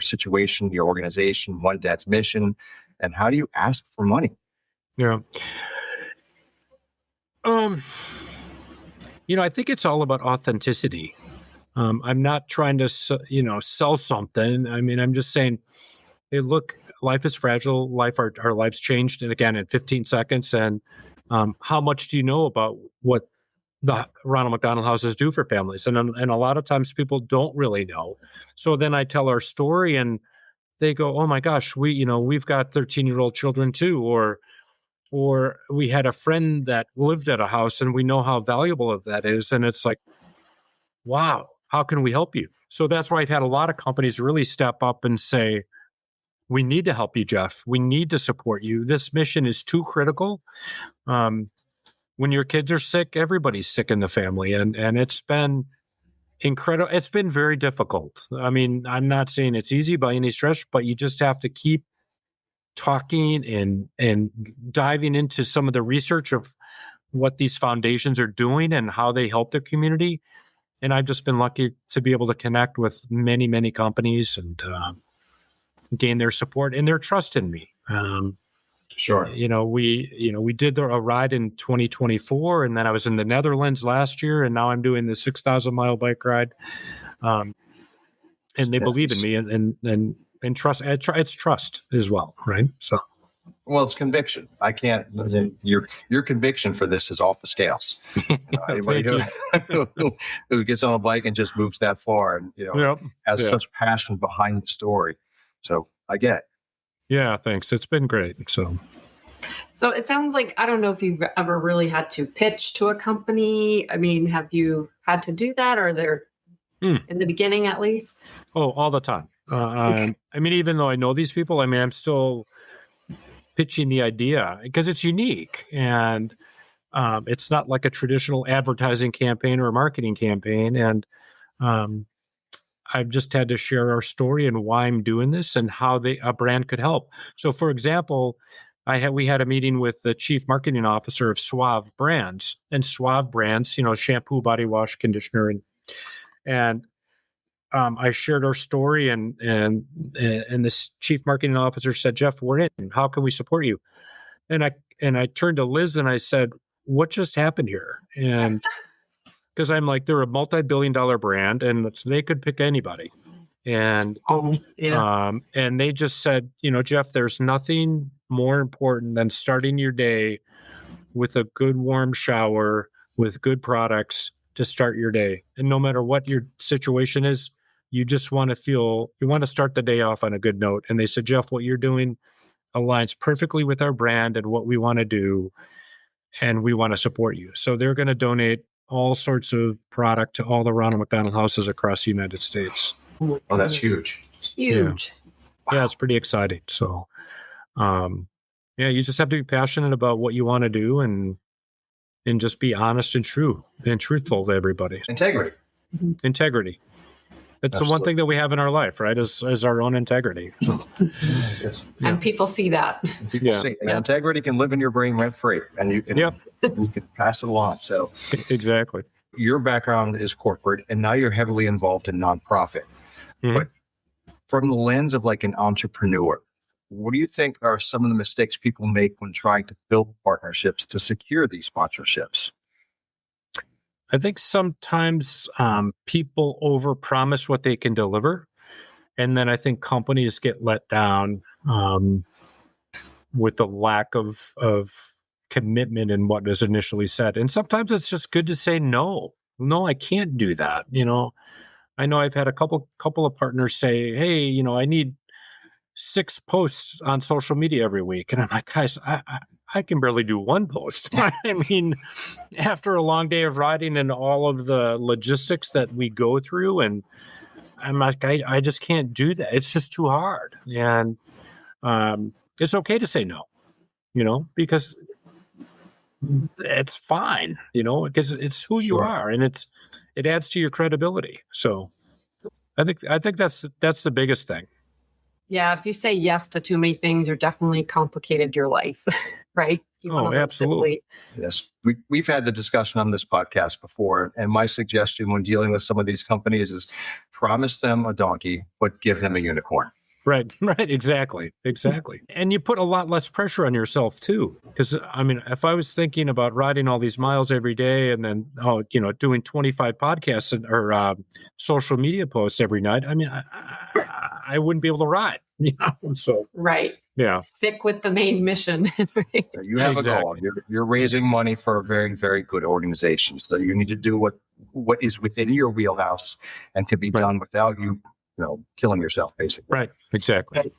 situation, your organization, One Dad's mission, and how do you ask for money? Yeah. I think it's all about authenticity. I'm not trying to, sell something. I mean, I'm just saying, hey, look, life is fragile. Our life's changed, and again, in 15 seconds. And how much do you know about what the Ronald McDonald Houses do for families? And a lot of times people don't really know. So then I tell our story, and they go, "Oh my gosh, we've got 13-year-old children too," or we had a friend that lived at a house, and we know how valuable that is. And it's like, wow, how can we help you? So that's why I've had a lot of companies really step up and say, we need to help you, Jeff. We need to support you. This mission is too critical. When your kids are sick, everybody's sick in the family. And it's been incredible. It's been very difficult. I mean, I'm not saying it's easy by any stretch, but you just have to keep talking and diving into some of the research of what these foundations are doing and how they help their community. And I've just been lucky to be able to connect with many, many companies and gain their support and their trust in me. Sure. We did a ride in 2024, and then I was in the Netherlands last year, and now I'm doing the 6,000-mile bike ride. And they believe in me and trust. It's trust as well, right? So. Well, it's conviction. I can't. Your conviction for this is off the scales. Anybody who gets on a bike and just moves that far, and has such passion behind the story. So I get it. Yeah, thanks. It's been great. So it sounds like, I don't know if you've ever really had to pitch to a company. I mean, have you had to do that, or they're in the beginning at least? Oh, all the time. Okay. I mean, even though I know these people, I'm still pitching the idea because it's unique, and it's not like a traditional advertising campaign or a marketing campaign. And I've just had to share our story and why I'm doing this and how a brand could help. So, for example, we had a meeting with the chief marketing officer of Suave Brands, and Suave Brands, shampoo, body wash, conditioner, and I shared our story, and this chief marketing officer said, "Jeff, we're in. How can we support you?" And I turned to Liz and I said, "What just happened here?" And because I'm like, they're a multi-billion-dollar brand, and they could pick anybody. And and they just said, Jeff, there's nothing more important than starting your day with a good warm shower with good products to start your day. And no matter what your situation is, you just want to start the day off on a good note. And they said, Jeff, what you're doing aligns perfectly with our brand and what we want to do, and we want to support you. So they're going to donate all sorts of product to all the Ronald McDonald Houses across the United States. Oh, that's huge. Huge. Yeah, it's pretty exciting. So, you just have to be passionate about what you want to do and just be honest and true and truthful to everybody. Integrity. Integrity. It's the one thing that we have in our life, right? Is our own integrity. So, and people see that. People see integrity can live in your brain rent free, and you can pass it along. So exactly. Your background is corporate, and now you're heavily involved in nonprofit. Mm-hmm. But from the lens of like an entrepreneur, what do you think are some of the mistakes people make when trying to build partnerships to secure these sponsorships? I think sometimes people overpromise what they can deliver, and then I think companies get let down with the lack of commitment in what is initially said. And sometimes it's just good to say no. No, I can't do that. I know I've had a couple of partners say, "Hey, I need 6 posts on social media every week. And I'm like, guys, I can barely do one post. I mean, after a long day of riding and all of the logistics that we go through, and I'm like, I just can't do that. It's just too hard. And it's okay to say no, because it's fine, because it's who you are, and it adds to your credibility. So I think that's the biggest thing. Yeah, if you say yes to too many things, you're definitely complicated your life, right? Absolutely. Yes. We've had the discussion on this podcast before, and my suggestion when dealing with some of these companies is promise them a donkey, but give them a unicorn. Right, exactly. And you put a lot less pressure on yourself too. Because, I mean, if I was thinking about riding all these miles every day and then, doing 25 podcasts or social media posts every night, I mean, I wouldn't be able to ride, so. Right. Yeah. Stick with the main mission. You have a goal. You're raising money for a very, very good organization. So you need to do what is within your wheelhouse and can be done without you killing yourself, basically. Right. Exactly.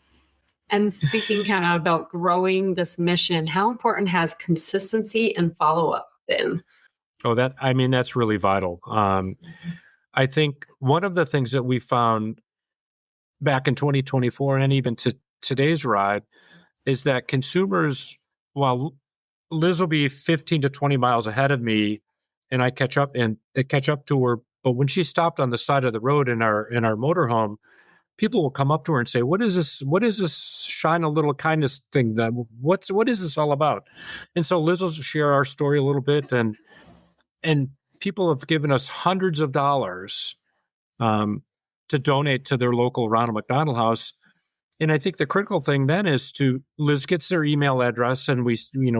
And speaking kind of about growing this mission, how important has consistency and follow-up been? Oh, that's really vital. I think one of the things that we found back in 2024 and even to today's ride is that consumers, while Liz will be 15 to 20 miles ahead of me and I catch up to her, but when she stopped on the side of the road in our motorhome, people will come up to her and say, what is this shine a little kindness thing? What is this all about? And so Liz will share our story a little bit, and people have given us hundreds of dollars to donate to their local Ronald McDonald House. And I think the critical thing then is Liz gets their email address and we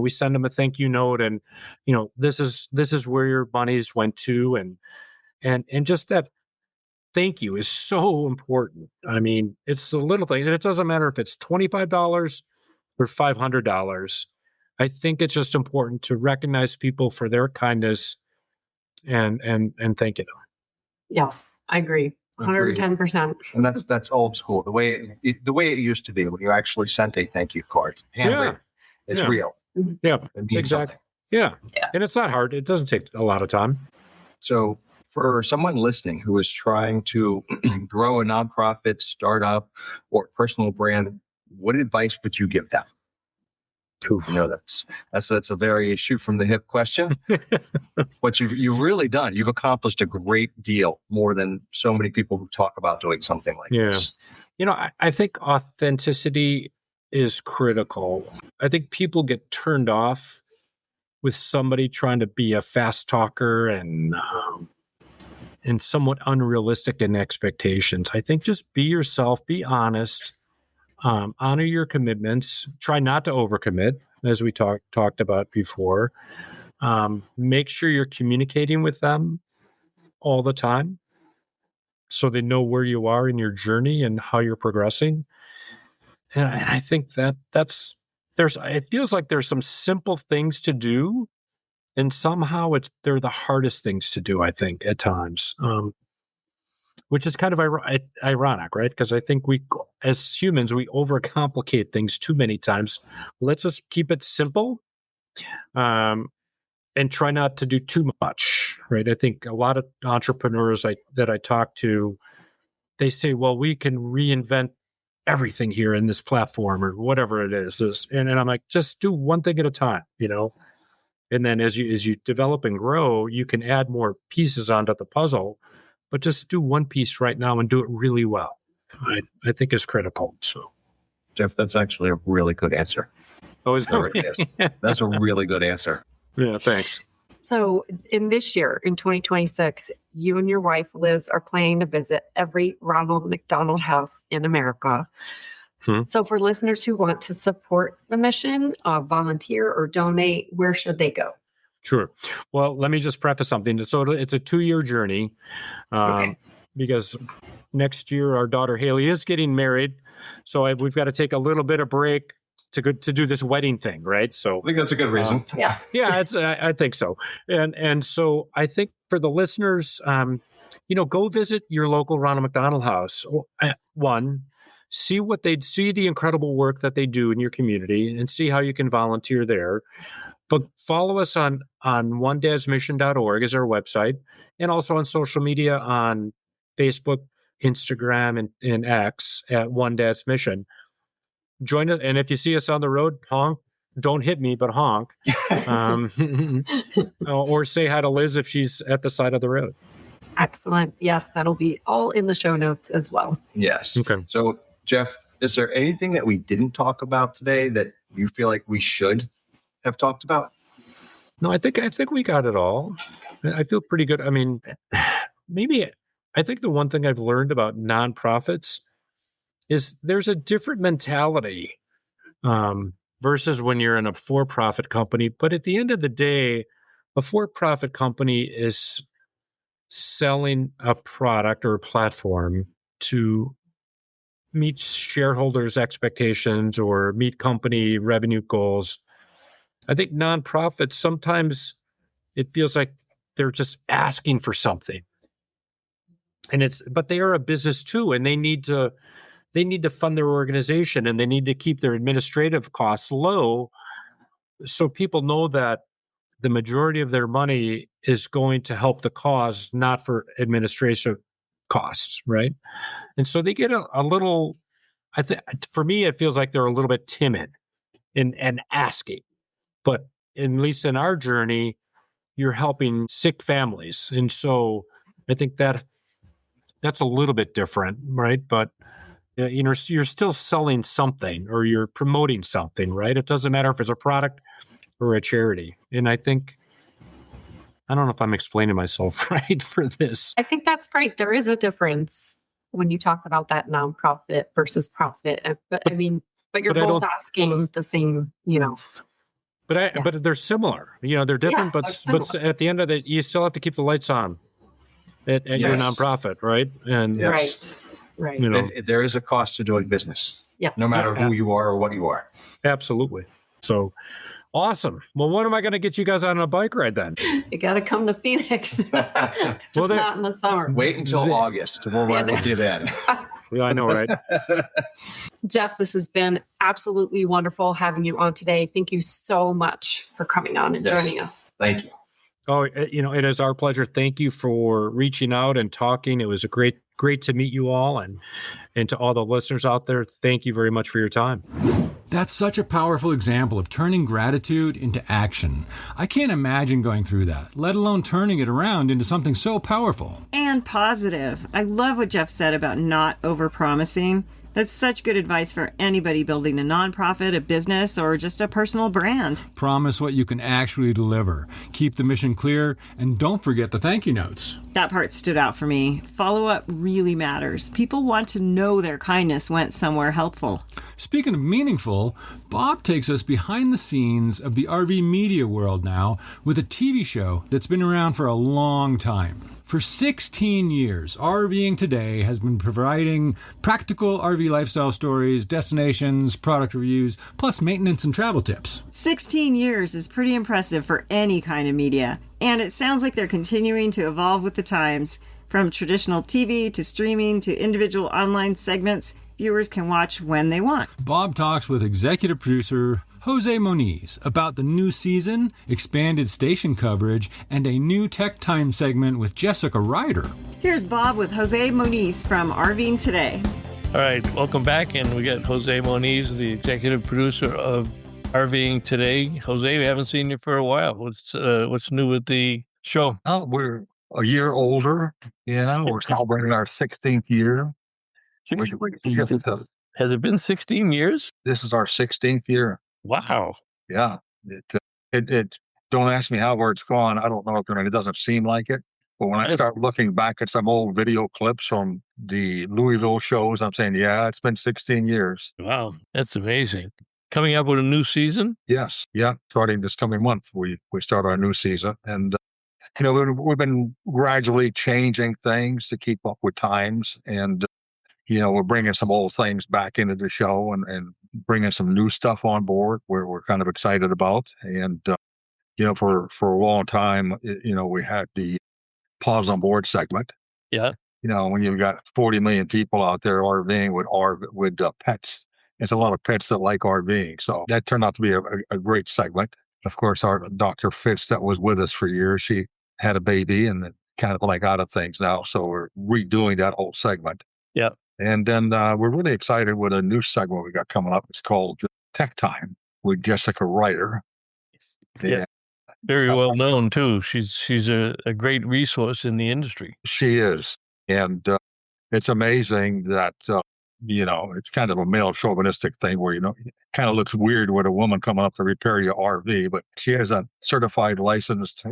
send them a thank you note, and this is where your monies went to, and just that thank you is so important. I mean, it's the little thing, and it doesn't matter if it's $25 or $500. I think it's just important to recognize people for their kindness and thank you. Yes, I agree. 110%. And that's old school. The way it used to be when you actually sent a thank you card. Handwritten. It's real. Yeah, it means exactly. something. Yeah, and it's not hard. It doesn't take a lot of time. So for someone listening who is trying to grow a nonprofit, startup, or personal brand, what advice would you give them? That's a very shoot from the hip question. But you've really done. You've accomplished a great deal, more than so many people who talk about doing something like this. I think authenticity is critical. I think people get turned off with somebody trying to be a fast talker and somewhat unrealistic in expectations. I think just be yourself, be honest, honor your commitments, try not to overcommit, as we talked about before. Make sure you're communicating with them all the time so they know where you are in your journey and how you're progressing. And I think it feels like there's some simple things to do, and somehow they're the hardest things to do, I think, at times, which is kind of ironic, right? Because I think we, as humans, we overcomplicate things too many times. Let's just keep it simple and try not to do too much, right? I think a lot of entrepreneurs that I talk to, they say, well, we can reinvent everything here in this platform or whatever it is. And I'm like, just do one thing at a time, And then as you develop and grow, you can add more pieces onto the puzzle, but just do one piece right now and do it really well. I think is critical. So, Jeff, that's actually a really good answer. Oh, is that That's a really good answer. Yeah, thanks. So in this year, in 2026, you and your wife, Liz, are planning to visit every Ronald McDonald House in America. So for listeners who want to support the mission, volunteer or donate, where should they go? Sure. Well, let me just preface something. So it's a 2-year journey because next year our daughter Haley is getting married. So we've got to take a little bit of break to do this wedding thing, right? So I think that's a good reason. Yes. Yeah, I think so. And so I think for the listeners, go visit your local Ronald McDonald House. One. see the incredible work that they do in your community and see how you can volunteer there. But follow us on onedadsmission.org is our website, and also on social media on Facebook, Instagram, and X at One Dad's Mission. Join us, and if you see us on the road, honk. Don't hit me, but honk. Or say hi to Liz if she's at the side of the road. Excellent. Yes, that'll be all in the show notes as well. Yes. Okay. So, Jeff, is there anything that we didn't talk about today that you feel like we should have talked about? No, I think we got it all. I feel pretty good. I mean, I think the one thing I've learned about nonprofits is there's a different mentality versus when you're in a for-profit company. But at the end of the day, a for-profit company is selling a product or a platform to meet shareholders' expectations or meet company revenue goals. I think nonprofits, sometimes it feels like they're just asking for something. But they are a business too, and they need to fund their organization, and they need to keep their administrative costs low so people know that the majority of their money is going to help the cause, not for administrative costs, right? And so they get a little, I think, for me, it feels like they're a little bit timid in asking. But at least in our journey, you're helping sick families. And so I think that's a little bit different, right? But you're still selling something or you're promoting something, right? It doesn't matter if it's a product or a charity. And I think, I don't know if I'm explaining myself right for this. I think that's great. There is a difference when you talk about that nonprofit versus profit. But you're both asking the same, But they're similar. They're different, but at the end of it, you still have to keep the lights on at your nonprofit, right? And yes. Right. There is a cost to doing business. Yeah. No matter who you are or what you are. Absolutely. So awesome. Well, when am I going to get you guys on a bike ride then? You got to come to Phoenix. Not in the summer. Wait until August. We'll ride with you then. Yeah, I know, right? Jeff, this has been absolutely wonderful having you on today. Thank you so much for coming on and joining us. Thank you. Oh, it is our pleasure. Thank you for reaching out and talking. It was a great to meet you all, and to all the listeners out there, thank you very much for your time. That's such a powerful example of turning gratitude into action. I can't imagine going through that, let alone turning it around into something so powerful. And positive. I love what Jeff said about not overpromising. That's such good advice for anybody building a nonprofit, a business, or just a personal brand. Promise what you can actually deliver. Keep the mission clear, and don't forget the thank you notes. That part stood out for me. Follow-up really matters. People want to know their kindness went somewhere helpful. Speaking of meaningful, Bob takes us behind the scenes of the RV media world now with a TV show that's been around for a long time. For 16 years, RVing Today has been providing practical RV lifestyle stories, destinations, product reviews, plus maintenance and travel tips. 16 years is pretty impressive for any kind of media, and it sounds like they're continuing to evolve with the times. From traditional TV to streaming to individual online segments, viewers can watch when they want. Bob talks with executive producer Jose Moniz about the new season, expanded station coverage, and a new Tech Time segment with Jessica Ryder. Here's Bob with Jose Moniz from RVing Today. All right, welcome back, and we got Jose Moniz, the executive producer of RVing Today. Jose, we haven't seen you for a while. What's new with the show? Oh, we're a year older. We're celebrating our 16th year. Has it been 16 years? This is our 16th year. Wow. Yeah. It don't ask me where it's gone. I don't know. It doesn't seem like it. But when I start looking back at some old video clips from the Louisville shows, I'm saying, yeah, it's been 16 years. Wow. That's amazing. Coming up with a new season? Yes. Yeah. Starting this coming month, we start our new season. And, we've been gradually changing things to keep up with times. And, we're bringing some old things back into the show and bringing some new stuff on board where we're kind of excited about. And, for a long time, we had the Pause on Board segment. Yeah. when you've got 40 million people out there RVing with pets, it's a lot of pets that like RVing. So that turned out to be a great segment. Of course, our Dr. Fitz that was with us for years, she had a baby and kind of like out of things now. So we're redoing that whole segment. Yeah. And then we're really excited with a new segment we got coming up. It's called Tech Time with Jessica Ryder. Yeah. Very well known too. She's a great resource in the industry. She is. And it's amazing that, it's kind of a male chauvinistic thing where, it kind of looks weird with a woman coming up to repair your RV, but she is a certified licensed,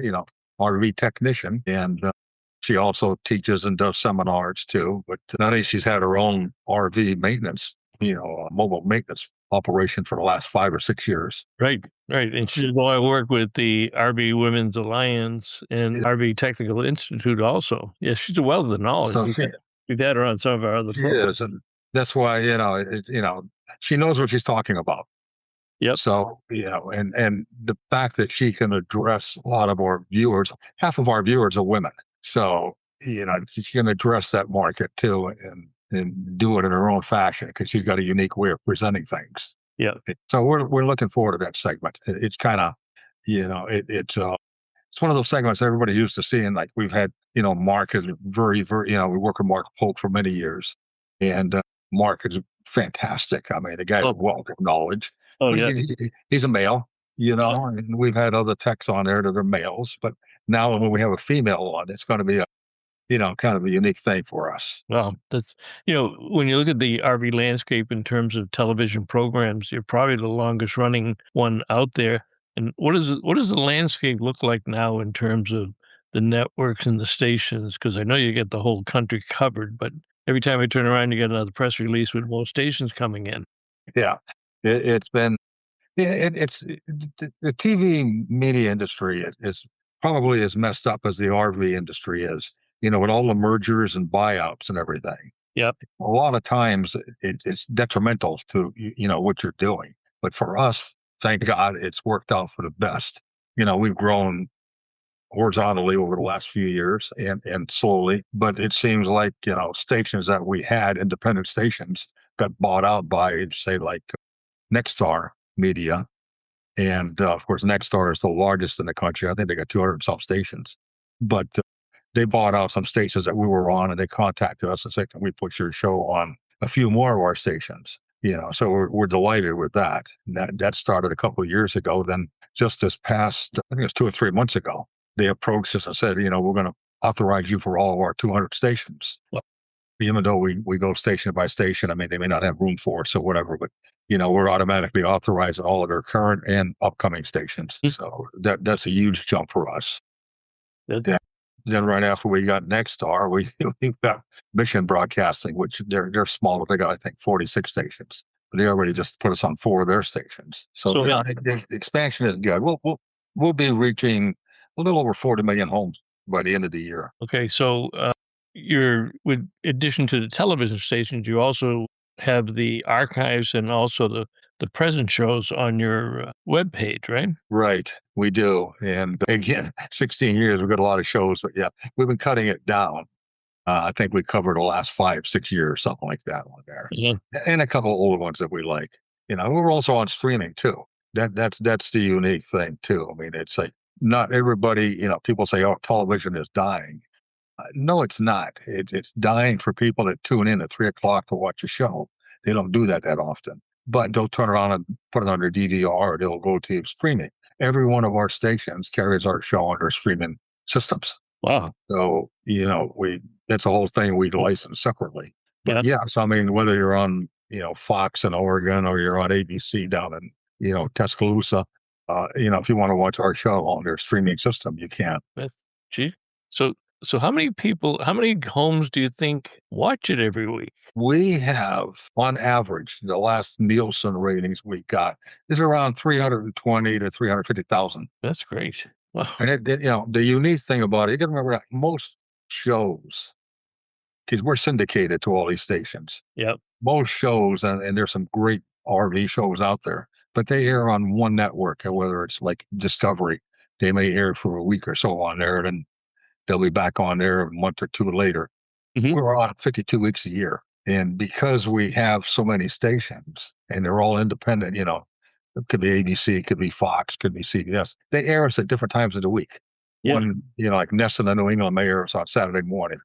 RV technician. And she also teaches and does seminars too. But not only she's had her own RV maintenance, mobile maintenance operation for the last 5 or 6 years. Right. And she did a lot of work with the RV Women's Alliance and RV Technical Institute also. Yeah, she's a wealth of knowledge. So we've had her on some of our other programs. Yes, and that's why, she knows what she's talking about. Yep. So, and the fact that she can address a lot of our viewers, half of our viewers are women. So, she can address that market too and do it in her own fashion because she's got a unique way of presenting things. Yeah. So we're looking forward to that segment. It's kind of, it's one of those segments everybody used to seeing. Like we've had, Mark is very, very, we work with Mark Polk for many years, and Mark is fantastic. I mean, the guy's a wealth of knowledge. Oh, yeah. He's a male, and we've had other techs on there that are males, but now when we have a female on, it's going to be kind of a unique thing for us. Well, that's, when you look at the RV landscape in terms of television programs, you're probably the longest running one out there. And what does the landscape look like now in terms of the networks and the stations? Because I know you get the whole country covered, but every time I turn around, you get another press release with more stations coming in. Yeah, it's been, it's the TV media industry is probably as messed up as the RV industry is. With all the mergers and buyouts and everything. Yep. A lot of times it's detrimental to, what you're doing. But for us, thank God it's worked out for the best. We've grown horizontally over the last few years and slowly, but it seems like, stations that we had, independent stations, got bought out by, say, like Nexstar Media. And of course, Nexstar is the largest in the country. I think they got 200 and some stations. But they bought out some stations that we were on, and they contacted us and said, "Can we put your show on a few more of our stations?" So we're delighted with that. And that started a couple of years ago. Then just this past, I think it was 2 or 3 months ago, they approached us and said, "We're going to authorize you for all of our 200 stations." Well, even though we go station by station, I mean, they may not have room for us or whatever, but we're automatically authorizing all of their current and upcoming stations. Mm-hmm. So that's a huge jump for us. Then right after we got Nexstar, we got Mission Broadcasting, which they're smaller. They got, I think, 46 stations. But they already just put us on 4 of their stations. So the expansion is good. We'll be reaching a little over 40 million homes by the end of the year. Okay, so you're, with addition to the television stations, you also have the archives and also the present shows on your webpage, right? Right, we do. And again, 16 years, we've got a lot of shows, but yeah, we've been cutting it down. I think we covered the last 5-6 years, something like that on there. Yeah. And a couple of older ones that we like. We're also on streaming too. That's the unique thing too. I mean, it's like not everybody, people say, "Oh, television is dying." No, it's not. It's dying for people that tune in at 3:00 to watch a show. They don't do that often. But they'll turn around and put it on their DVR, or they'll go to streaming. Every one of our stations carries our show on their streaming systems. Wow. So, that's a whole thing we license separately. But so I mean, whether you're on, Fox in Oregon or you're on ABC down in, Tuscaloosa, if you want to watch our show on their streaming system, you can. Gee. So how many homes do you think watch it every week? We have, on average, the last Nielsen ratings we got is around 320 to 350,000. That's great. Wow. And the unique thing about it, you got to remember that most shows, because we're syndicated to all these stations. Yep. Most shows, and there's some great RV shows out there, but they air on one network, and whether it's like Discovery, they may air for a week or so on there, and they'll be back on there a month or 2 later. We're on 52 weeks a year. And because we have so many stations and they're all independent, it could be ABC, it could be Fox, could be CBS. They air us at different times of the week. Yeah. One, like Ness in the New England may air us on Saturday morning.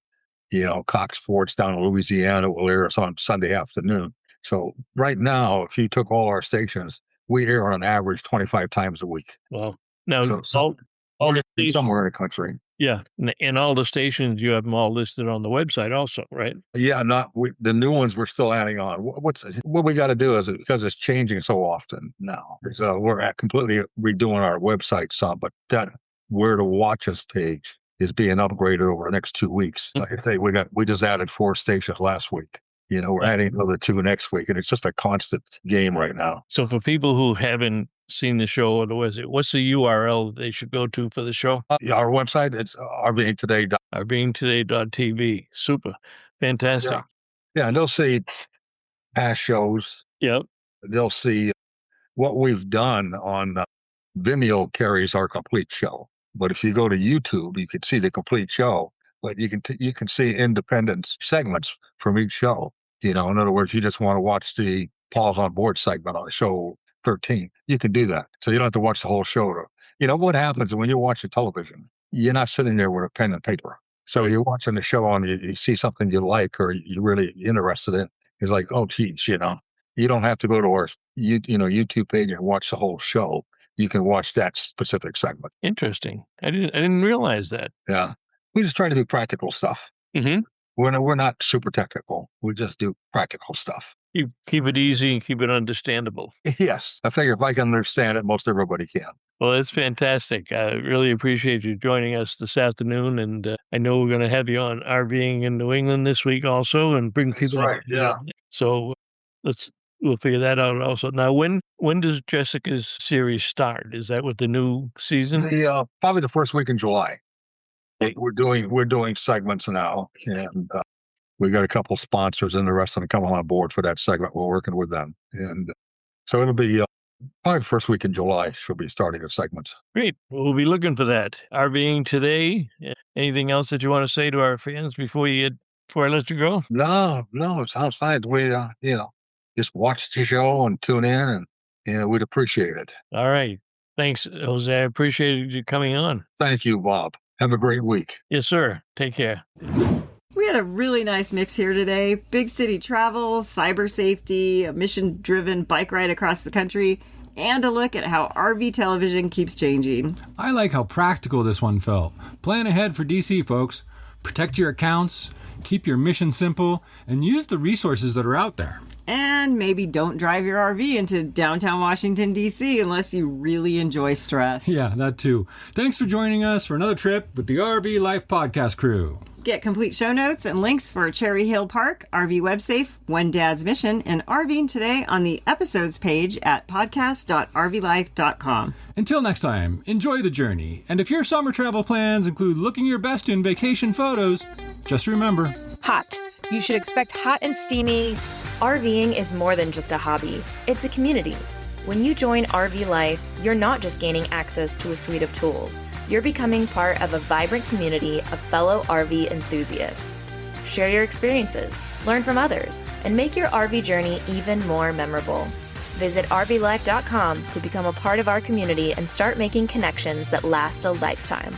Cox Sports down in Louisiana will air us on Sunday afternoon. So right now, if you took all our stations, we air on an average 25 times a week. Well, now So all the stations, somewhere in the country. yeah, and all the stations, you have them all listed on the website also, right? Yeah, the new ones we're still adding on. What we got to do is, because it's changing so often now, is we're completely redoing our website some, but that where to watch us page is being upgraded over the next 2 weeks. Like I say, we just added 4 stations last week. We're adding another 2 next week, and it's just a constant game right now. So for people who haven't seen the show, what's the URL they should go to for the show? Our website, it's RVing Today. RVingtoday.tv. Super. Fantastic. Yeah, and they'll see past shows. Yep. They'll see what we've done on Vimeo carries our complete show. But if you go to YouTube, you can see the complete show. But you can see independent segments from each show. In other words, you just want to watch the Paul's on Board segment on show 13. You can do that. So you don't have to watch the whole show. What happens when you watch the television? You're not sitting there with a pen and paper. So you're watching the show and you see something you like or you're really interested in. It's like, oh, geez, you don't have to go to our YouTube page and watch the whole show. You can watch that specific segment. Interesting. I didn't realize that. Yeah. We just try to do practical stuff. Mm-hmm. We're not super technical. We just do practical stuff. You keep it easy and keep it understandable. Yes. I figure if I can understand it, most everybody can. Well, that's fantastic. I really appreciate you joining us this afternoon. And I know we're going to have you on RVing in New England this week also and bring people. That's right. Yeah. So we'll figure that out also. Now, when does Jessica's series start? Is that with the new season? Probably the first week in July. We're doing segments now, and we got a couple sponsors interested in coming on board for that segment. We're working with them, and so it'll be probably the first week in July. She'll be starting her segments. Great. We'll be looking for that. RVing Today. Anything else that you want to say to our fans before I let you go? No, it sounds fine. We just watch the show and tune in, and we'd appreciate it. All right. Thanks, Jose. I appreciate you coming on. Thank you, Bob. Have a great week. Yes, sir. Take care. We had a really nice mix here today. Big city travel, cyber safety, a mission-driven bike ride across the country, and a look at how RV television keeps changing. I like how practical this one felt. Plan ahead for DC, folks. Protect your accounts, keep your mission simple, and use the resources that are out there. And maybe don't drive your RV into downtown Washington, D.C. unless you really enjoy stress. Yeah, that too. Thanks for joining us for another trip with the RV Life Podcast crew. Get complete show notes and links for Cherry Hill Park, RV WebSafe, One Dad's Mission, and RVing Today on the episodes page at podcast.rvlife.com. Until next time, enjoy the journey. And if your summer travel plans include looking your best in vacation photos, just remember... Hot. You should expect hot and steamy. RVing is more than just a hobby. It's a community. When you join RV Life, you're not just gaining access to a suite of tools. You're becoming part of a vibrant community of fellow RV enthusiasts. Share your experiences, learn from others, and make your RV journey even more memorable. Visit RVLife.com to become a part of our community and start making connections that last a lifetime.